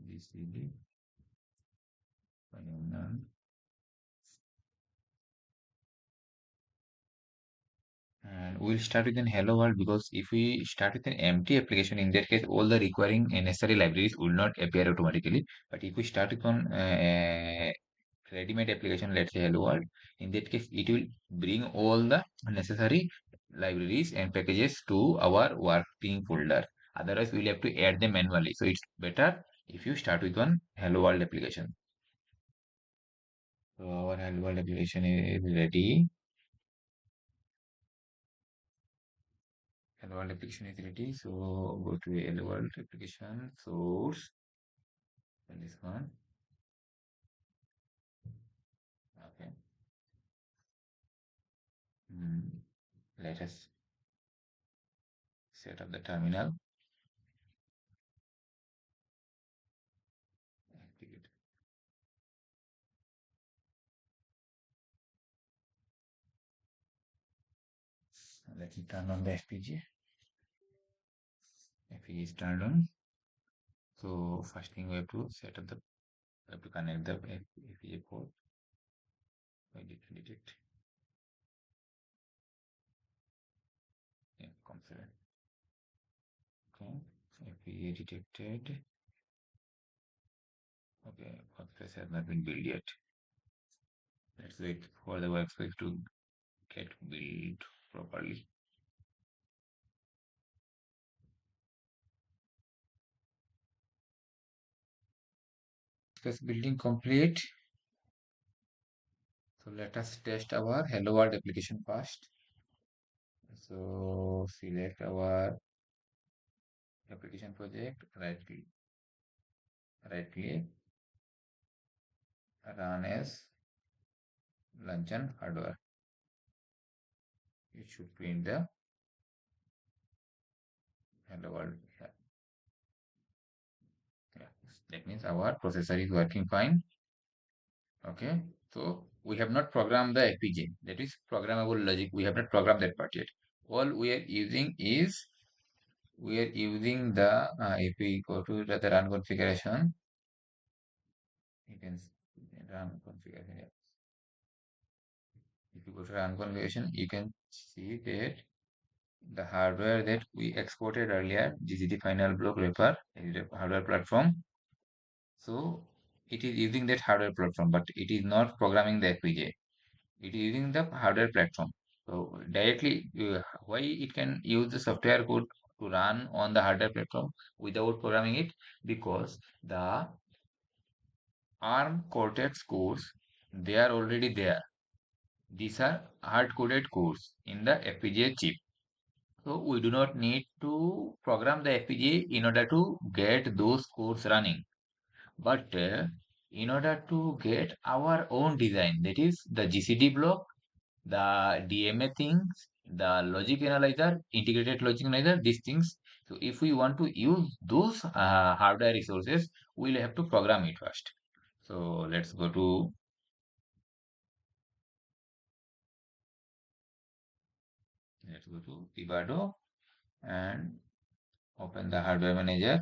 GCD. None. And we'll start with an hello world because if we start with an empty application, in that case, all the requiring necessary libraries will not appear automatically. But if we start with one ready-made application, let's say hello world, in that case, it will bring all the necessary libraries and packages to our working folder. Otherwise, we'll have to add them manually. So it's better if you start with one hello world application. So our hello world application is ready. Hello world application is ready. So go to hello world application source and this one. Okay. Let us set up the terminal. Activate. Let me turn on the FPGA. FPGA is turned on. So first thing we have to set up we have to connect the FPGA port. Detect. Yeah, confident. Okay. FPGA detected. Okay, workspace has not been built yet. Let's wait for the workspace to get built properly. Workspace building complete. So let us test our Hello World application first. So select our application project, right click, run as luncheon hardware. It should print the hello world. Yeah. That means our processor is working fine. Okay. So we have not programmed the FPGA. That is programmable logic. We have not programmed that part yet. All we are using is if we go to the run configuration, you can run configuration. Yeah. If you go to run configuration, you can see that the hardware that we exported earlier, GCD final block wrapper, is a hardware platform. So it is using that hardware platform, but it is not programming the FPGA. It is using the hardware platform. So directly, why it can use the software code to run on the hardware platform without programming it? Because the ARM Cortex cores, they are already there. These are hard-coded cores in the FPGA chip. So we do not need to program the FPGA in order to get those cores running. But in order to get our own design, that is the GCD block, the DMA things, the logic analyzer, integrated logic analyzer, these things. So if we want to use those hardware resources, we'll have to program it first. So let's go to Pivado and open the hardware manager.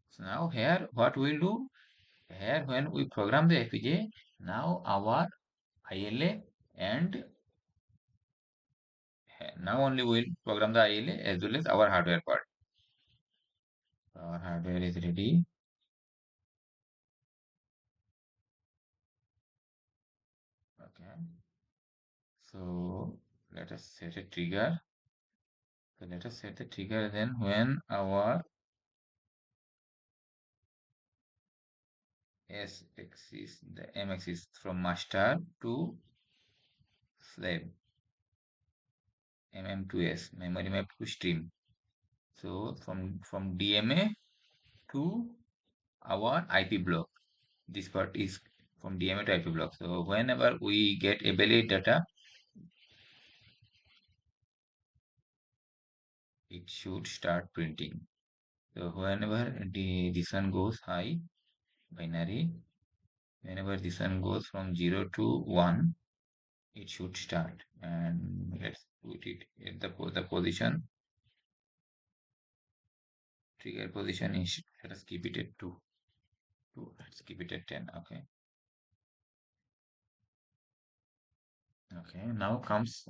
So now here what we'll do, here when we program the FPGA, now our ILA and now only we'll program the ILA as well as our hardware part. Our hardware is ready. Okay. So let us set a trigger. So let us set the trigger then when our S axis, the M axis from master to slave, MM to S, memory map to stream. So from DMA to our IP block. This part is from DMA to IP block. So whenever we get a valid data, it should start printing. So whenever this one goes high, binary, whenever this one goes from 0 to 1, it should start. And let's put it at the position. Trigger position is, let us keep it at 2. Let's keep it at 10. Okay. Okay, now comes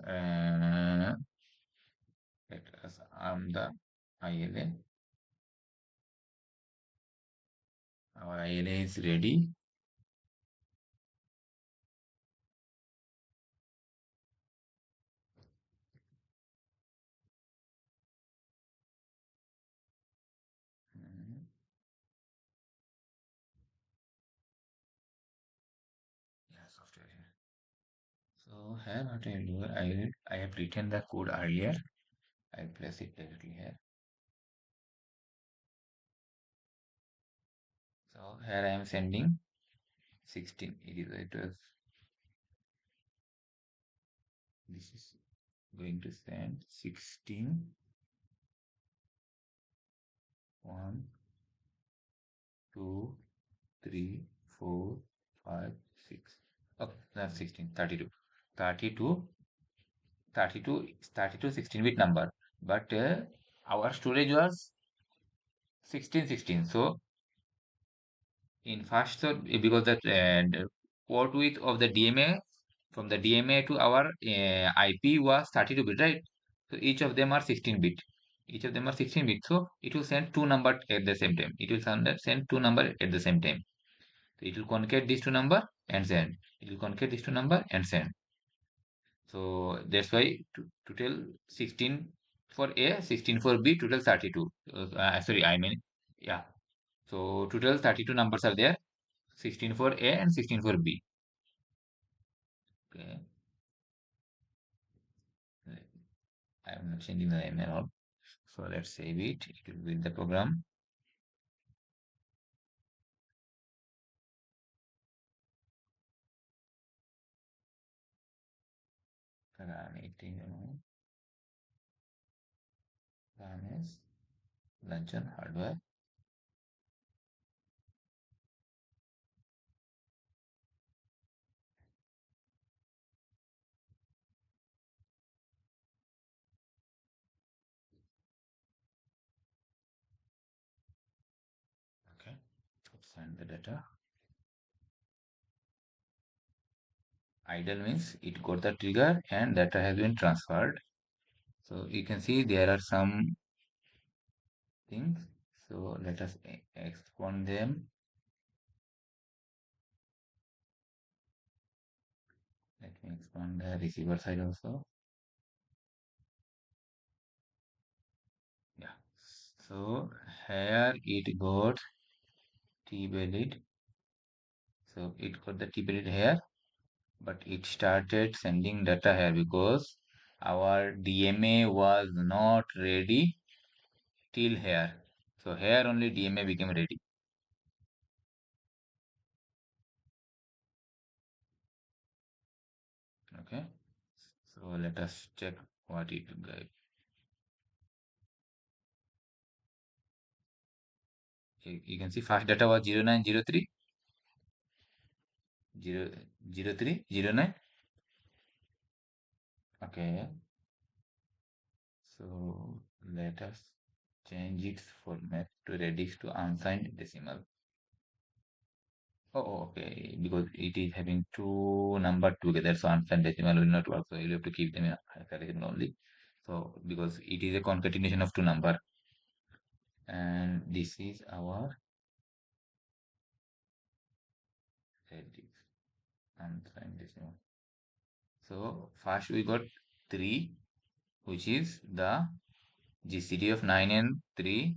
let us arm the ILA. Our ILA is ready. Yeah, software here. So here what I'll do, I have written the code earlier. I'll place it directly here. So here I am sending 16. This is going to send 16, 1, 2, 3, 4, 5, 6. Okay, that's 16, 32. 32, 32, 32 16-bit number. But our storage was 16, 16. So in fast, so because that port width of the DMA from the DMA to our IP was 32-bit, right? So each of them are 16-bit. Each of them are 16-bit. So it will send two numbers at the same time. It will send two numbers at the same time. So it will concat these two number and send. It will concat these two number and send. So that's why total 16 for A, 16 for B, total 32. Sorry, I mean, yeah. So total 32 numbers are there. 16 for A and 16 for B. Okay. I'm not changing the name at all. So let's save it. It will be in the program. Run it in run as launch on hardware. and the data. Idle means it got the trigger and data has been transferred. So you can see there are some things. So let us expand them. Let me expand the receiver side also. Yeah. So here it got T-valid. So it got the T-valid here, but it started sending data here because our DMA was not ready till here. So here only DMA became ready. Okay. So let us check what it gave. You can see first data was 0903, 003, 09. Okay. So let us change its format to Redis to unsigned decimal. Oh, okay. Because it is having two number together, so unsigned decimal will not work. So you'll have to keep them in hexadecimal only. So because it is a concatenation of two number, and this is our Redis unsigned decimal. So first we got 3, which is the GCD of 9 and 3.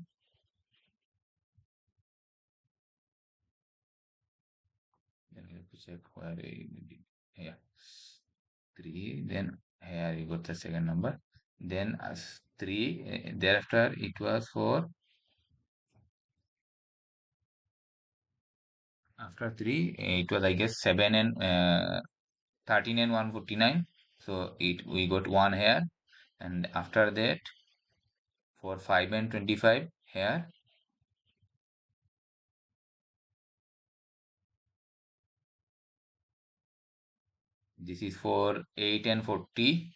Then we have to check where yeah, 3. Then here you got the second number. Then as 3, thereafter it was for after 3, it was I guess 7 and 13 and 149. So it we got 1 here, and after that for 5 and 25 here. This is for 8 and 40,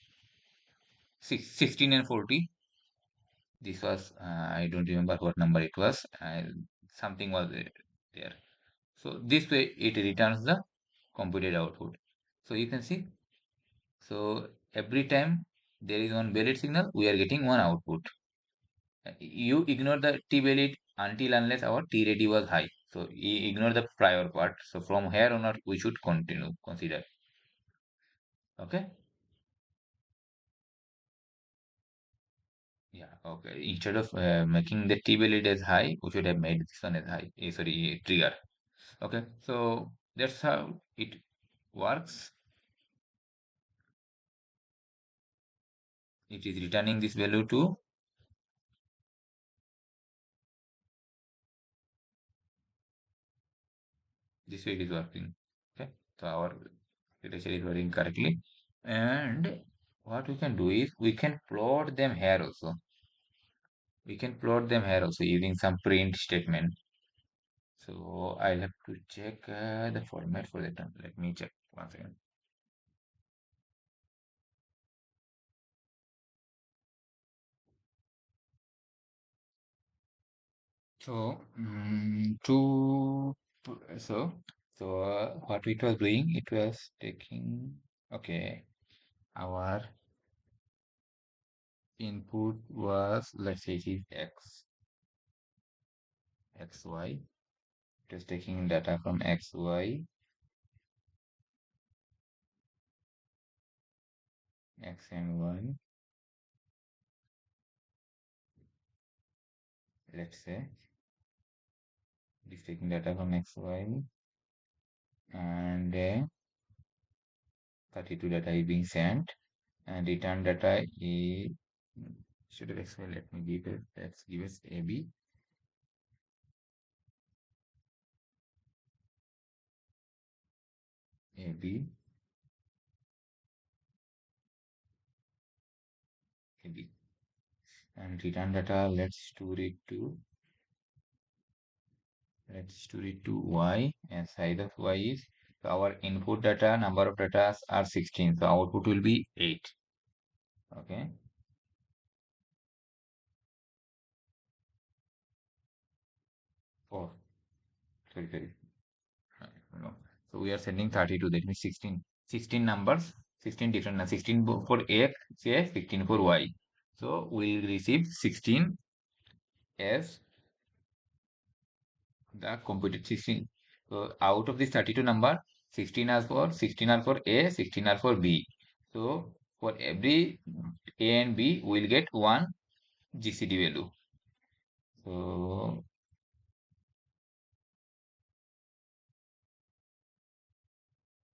16 and 40. This was, I don't remember what number it was. Something was there. So this way it returns the computed output. So you can see. So every time there is one valid signal, we are getting one output. You ignore the T valid until unless our T ready was high. So you ignore the prior part. So from here on out, we should continue consider. Okay. Yeah, okay. Instead of making the T valid as high, we should have made this one as high. Sorry, trigger. Okay, so that's how it works. It is returning this value to this way it is working. Okay, so our architecture is working correctly. And what we can do is we can plot them here also. We can plot them here also using some print statement. So I'll have to check the format for that. Let me check one second. So to so what it was doing, it was taking okay our input was, let's say it is xy. It was taking data from xy, x and y, let's say it is taking data from xy, and 32 data is being sent, and return data is should have xy. Let me give it. Let's give us ab. ab ab and return data, let's store it to y, and size of y is, so our input data number of data are 16, so output will be 8. Okay, 4. sorry. No. So we are sending 32, that means 16 numbers, 16 different, 16 for X, say 16 for Y. So we'll receive 16 as the computed 16. So out of this 32 number, 16 are for A, 16 are for B. So for every A and B, we'll get one GCD value. So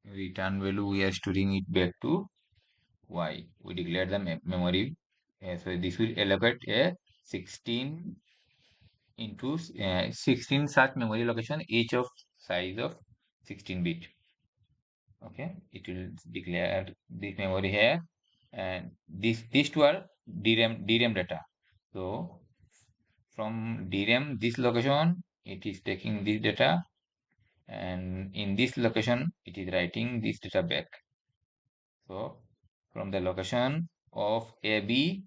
return value, we are storing it back to Y. We declare the memory. So this will allocate a 16 into 16 such memory location, each of size of 16 bit. Okay, it will declare this memory here, and these two are DRAM data. So from DRAM this location, it is taking this data, and in this location, it is writing this data back. So from the location of AB,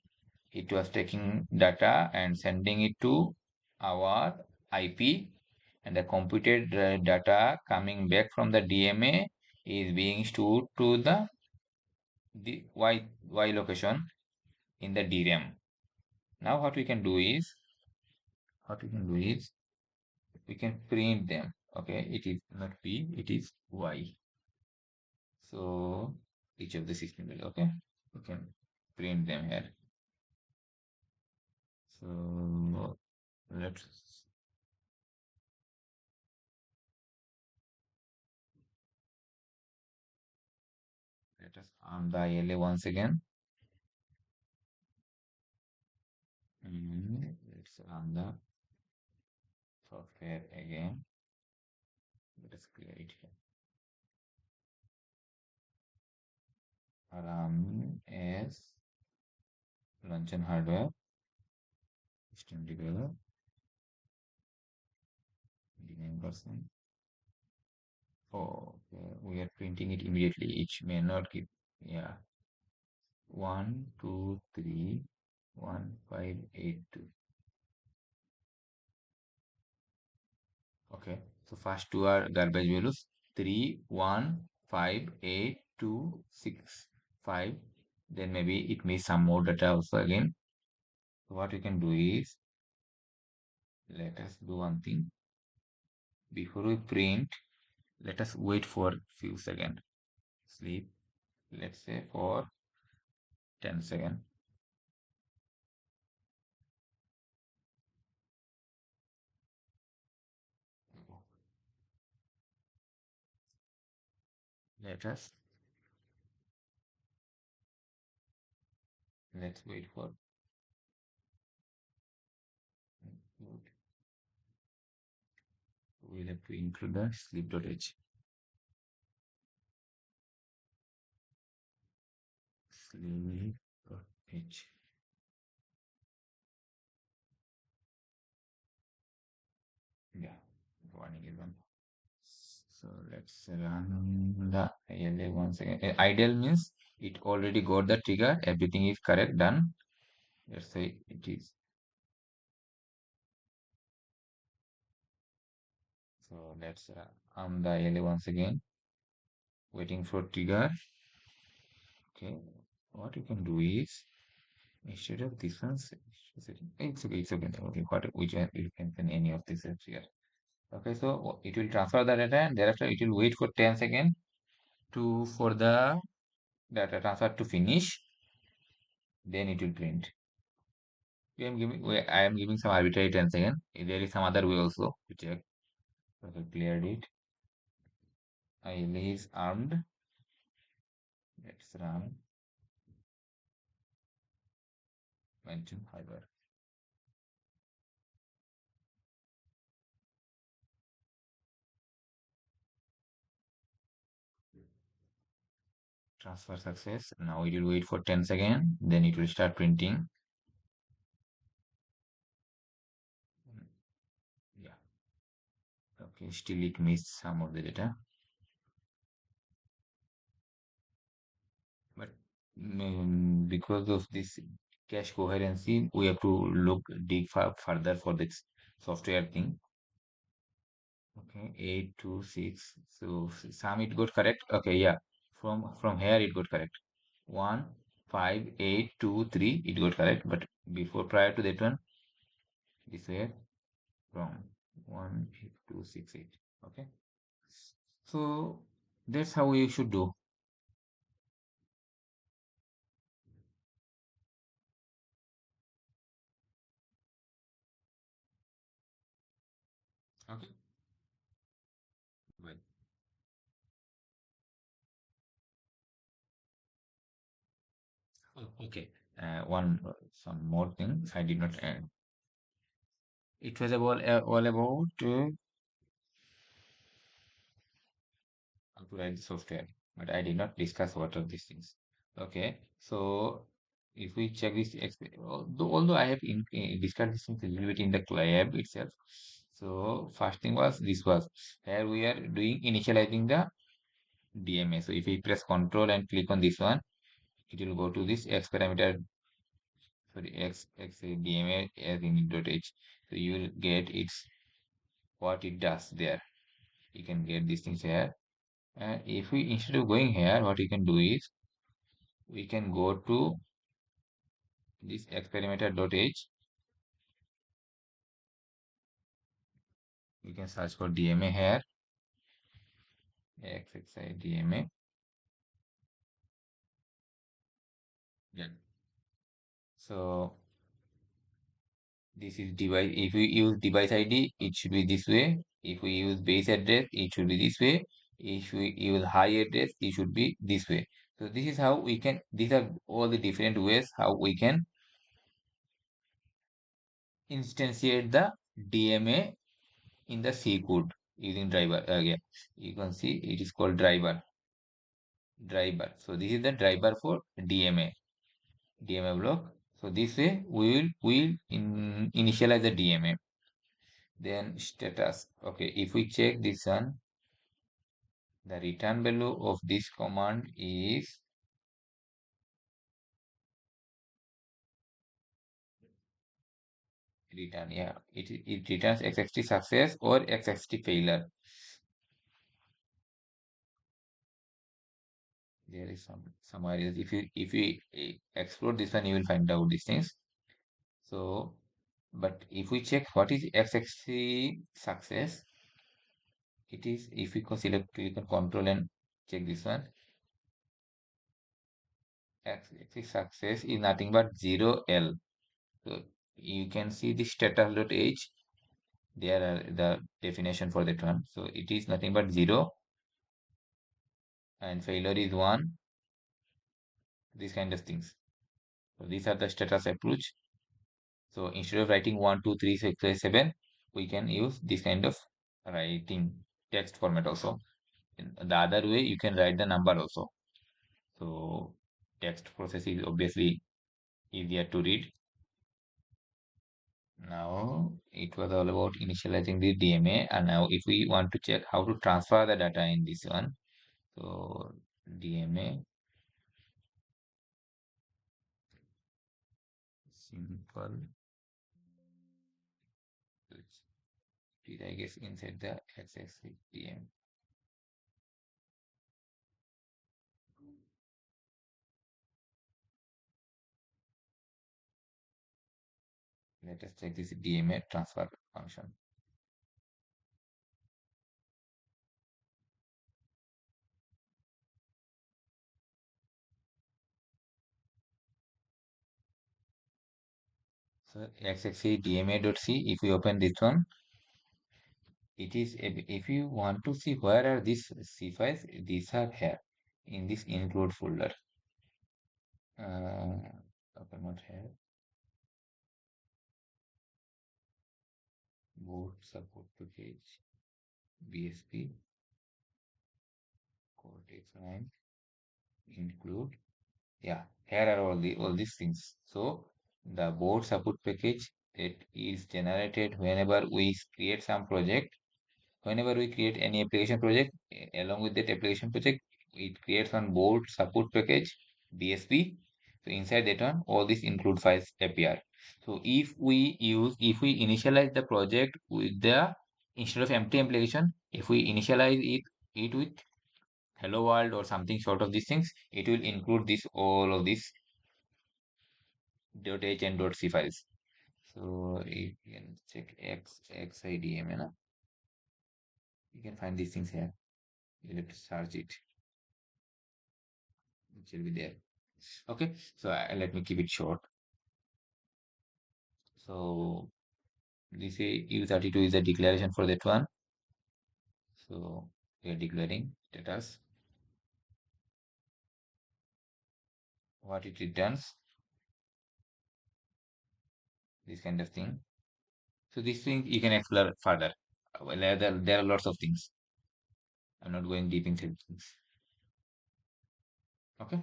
it was taking data and sending it to our IP, and the computed data coming back from the DMA is being stored to the Y location in the DRAM. Now what we can do is we can print them. Okay, it is not P, it is Y. So each of the 16 will, okay, we can print them here. So let's let us arm the ILA once again. Let's run the software again. Let us clear it here. Run as launch and hardware system developer name person. Oh, okay. We are printing it immediately. Each may not give. Yeah. 1, 2, 3, 1, 5, 8, 2. Okay. So first two are garbage values. 3, 1, 5, 8, 2, 6, 5. Then maybe it may some more data also again. So what we can do is, let us do one thing. Before we print, let us wait for few seconds. Sleep, let's say for 10 seconds. Let's wait for, we'll have to include the sleep.h. Sleep.h. Yeah, warning is on. So let's run the ALA once again. Ideal means it already got the trigger, everything is correct, done. Let's say it is. So let's run the ALA once again, waiting for trigger. Okay, what you can do is, instead of this one, it's okay, Okay, which one you can send any of these here. Okay, so it will transfer the data, and thereafter it will wait for 10 seconds for the data transfer to finish. Then it will print. I am giving some arbitrary 10 seconds. There is some other way also to check. Okay, cleared it. ILA is armed. Let's run. Mention fiber. Transfer success. Now it will wait for 10 seconds. Then it will start printing. Yeah. Okay, still it missed some of the data. But because of this cache coherency, we have to dig further for this software thing. Okay, 826. So some it got correct. Okay, yeah. From here it got correct. 15823 it got correct. But before prior to that one, this way wrong. 18268. Okay. So that's how you should do. Okay. Well, okay. One some more thing I did not add. It was all about how to write the software, but I did not discuss what are these things. Okay, so if we check this, although I have discussed this thing a little bit in the lab itself. So first thing was this was here we are doing initializing the DMA. So if we press Control and click on this one, it will go to this X parameter, sorry, X DMA as in dot H. So you will get its what it does there. You can get these things here. And if we instead of going here, what we can do is we can go to this experimenter.h. We can search for DMA here, XXI DMA. Yeah. So this is device. If we use device ID, it should be this way. If we use base address, it should be this way. If we use high address, it should be this way. So this is how we can. These are all the different ways how we can instantiate the DMA in the C code using driver. Again, you can see it is called driver. So this is the driver for DMA block. So this way we will initialize the DMA. Then status. Okay, if we check this one, the return value of this command is return. Yeah, it returns XXT success or XXT failure. There is some areas. If you explore this one, you will find out these things. So, but if we check what is XXT success, it is if we select click on control and check this one, XXT success is nothing but 0L. So you can see the status.h. There are the definition for that one. So it is nothing but 0 and failure is 1. These kind of things. So these are the status approach. So instead of writing 1, 2, 3, 6, 7, we can use this kind of writing text format also. In the other way, you can write the number also. So text process is obviously easier to read. Now it was all about initializing the DMA, and now if we want to check how to transfer the data in this one, so DMA simple, it I guess inside the XXC DMA. Let us check this DMA transfer function. So XXC DMA.c, if we open this one, it is if you want to see where are these C files, these are here in this include folder. Open not here. Board support package, BSP, Cortex 9, include. Yeah, here are all these things. So the board support package, it is generated whenever we create some project. Whenever we create any application project, along with that application project, it creates one board support package, BSP. So inside that one, all these include files appear. So if we initialize the project with the instead of empty application, if we initialize it with hello world or something short of these things, it will include this all of these .h and .c files. So you can check xidma, na? You can find these things here. You have to search it. It will be there. Okay, so let me keep it short. So this U32 is a declaration for that one. So we are declaring status. What it returns, this kind of thing. So this thing you can explore further. Well, there are lots of things. I'm not going deep into things. Okay.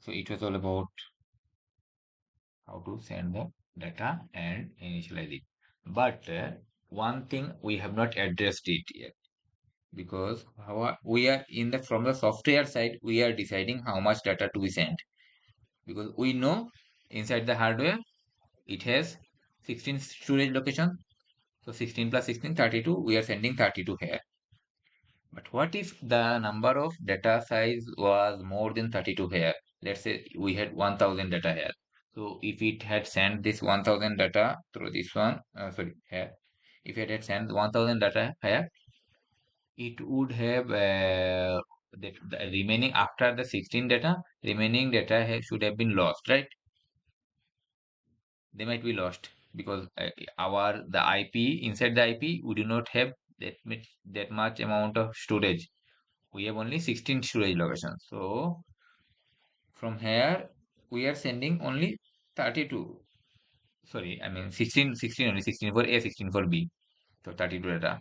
So it was all about how to send the data and initialize it. But one thing we have not addressed it yet, because we are in the from the software side, we are deciding how much data to be sent, because we know inside the hardware it has 16 storage location. So 16 plus 16, 32, we are sending 32 here. But what if the number of data size was more than 32 here? Let's say we had 1000 data here. So if it had sent this 1000 data through this one, sorry, here, if it had sent 1000 data here, it would have the remaining after the 16 data, remaining data should have been lost, right? They might be lost because the IP inside the IP we do not have that much amount of storage. We have only 16 storage locations. So from here we are sending only 32. Sorry, I mean 16 only, 16 for A, 16 for B. So 32 data.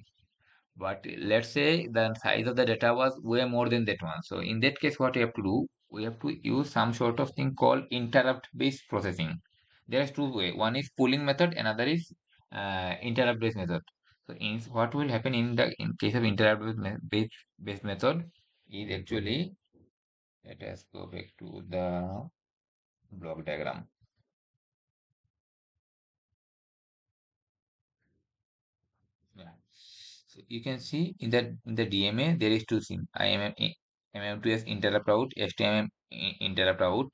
But let's say the size of the data was way more than that one. So in that case, what we have to do, we have to use some sort of thing called interrupt-based processing. There is two ways. One is pooling method, another is interrupt-based method. So what will happen in case of interrupt-based method is actually, let us go back to the block diagram. Yeah. So you can see in the DMA there is two things. MM2S interrupt out, STM interrupt out.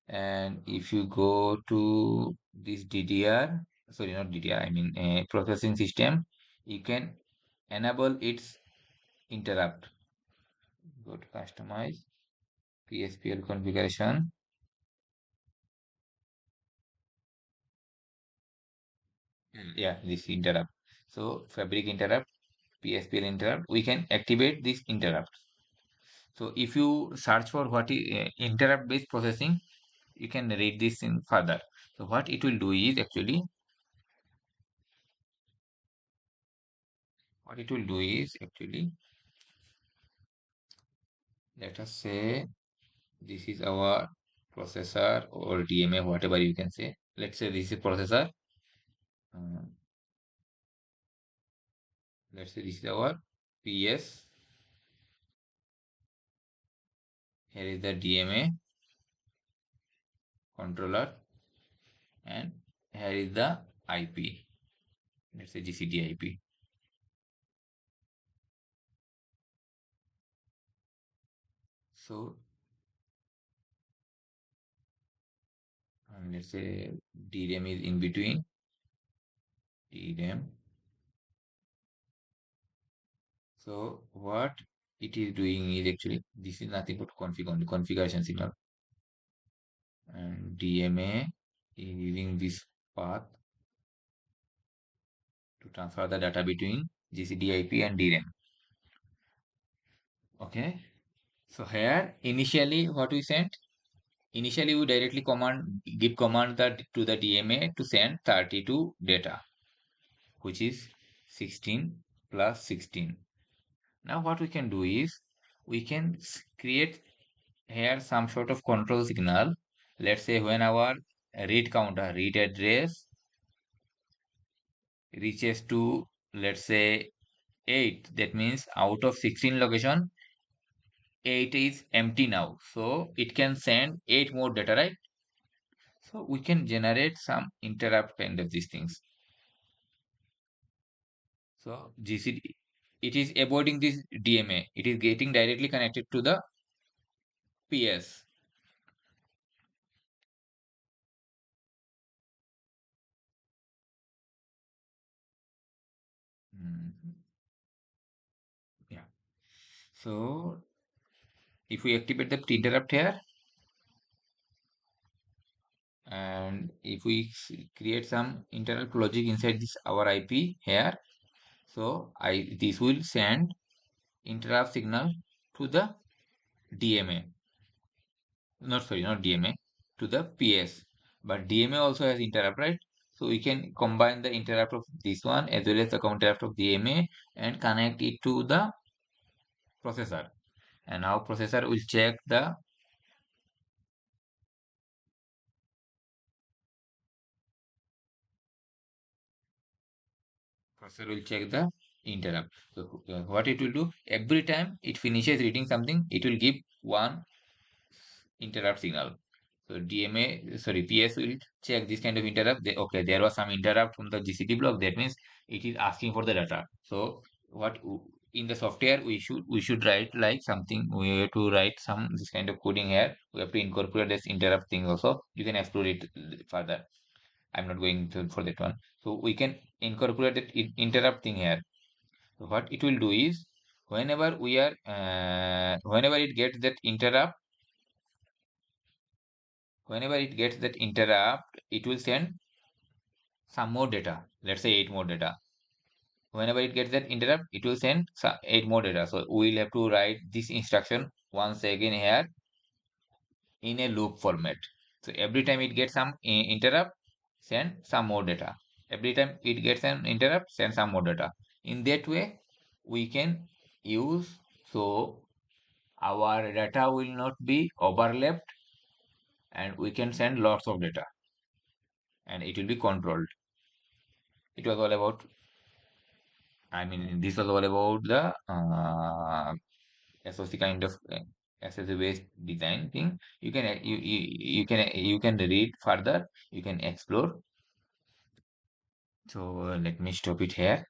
And if you go to this DDR, sorry, not DDR, I mean processing system, you can enable its interrupt. Go to customize, PSPL configuration. Yeah, this interrupt. So fabric interrupt, PSPL interrupt, we can activate this interrupt. So if you search for what is interrupt based processing, you can read this in further. So what it will do is actually, let us say this is our processor or DMA, whatever you can say. Let's say this is processor. Uh, let's say this is our PS. Here is the DMA controller, and here is the IP. Let's say GCD IP. So let's say DRAM is in between. DRAM. So what it is doing is actually, this is nothing but configuration signal, and DMA is using this path to transfer the data between GCD IP and DRAM. Okay. So here initially what we sent, initially we directly give command that to the DMA to send 32 data, which is 16 plus 16. Now what we can do is we can create here some sort of control signal. Let's say when our read address reaches to, let's say, 8, that means out of 16 location 8 is empty now, so it can send 8 more data, right? So we can generate some interrupt kind of these things. So GCD, it is avoiding this DMA. It is getting directly connected to the PS. Mhm. Yeah. So if we activate the interrupt here, and if we create some interrupt logic inside this our IP here, so I this will send interrupt signal to the DMA. Not sorry, not DMA, to the PS. But DMA also has interrupt, right? So we can combine the interrupt of this one as well as the interrupt of DMA and connect it to the processor. And now processor will check the interrupt. So what it will do, every time it finishes reading something, it will give one interrupt signal. So DMA, sorry, PS will check this kind of interrupt. Okay, there was some interrupt from the GCD block. That means it is asking for the data. So what in the software we should write like something. We have to write some this kind of coding here. We have to incorporate this interrupt thing also. You can explore it further. I'm not going to for that one. So we can incorporate that interrupt thing here. So what it will do is whenever it gets that interrupt, it will send some more data. Let's say eight more data. Whenever it gets that interrupt, it will send eight more data. So we'll have to write this instruction once again here in a loop format. So every time it gets some interrupt, send some more data. Every time it gets an interrupt, send some more data. In that way, we can use so our data will not be overlapped and we can send lots of data and it will be controlled. It was all about, I mean, this was all about the SoC kind of SoC based design thing. You can read further. You can explore. So let me stop it here.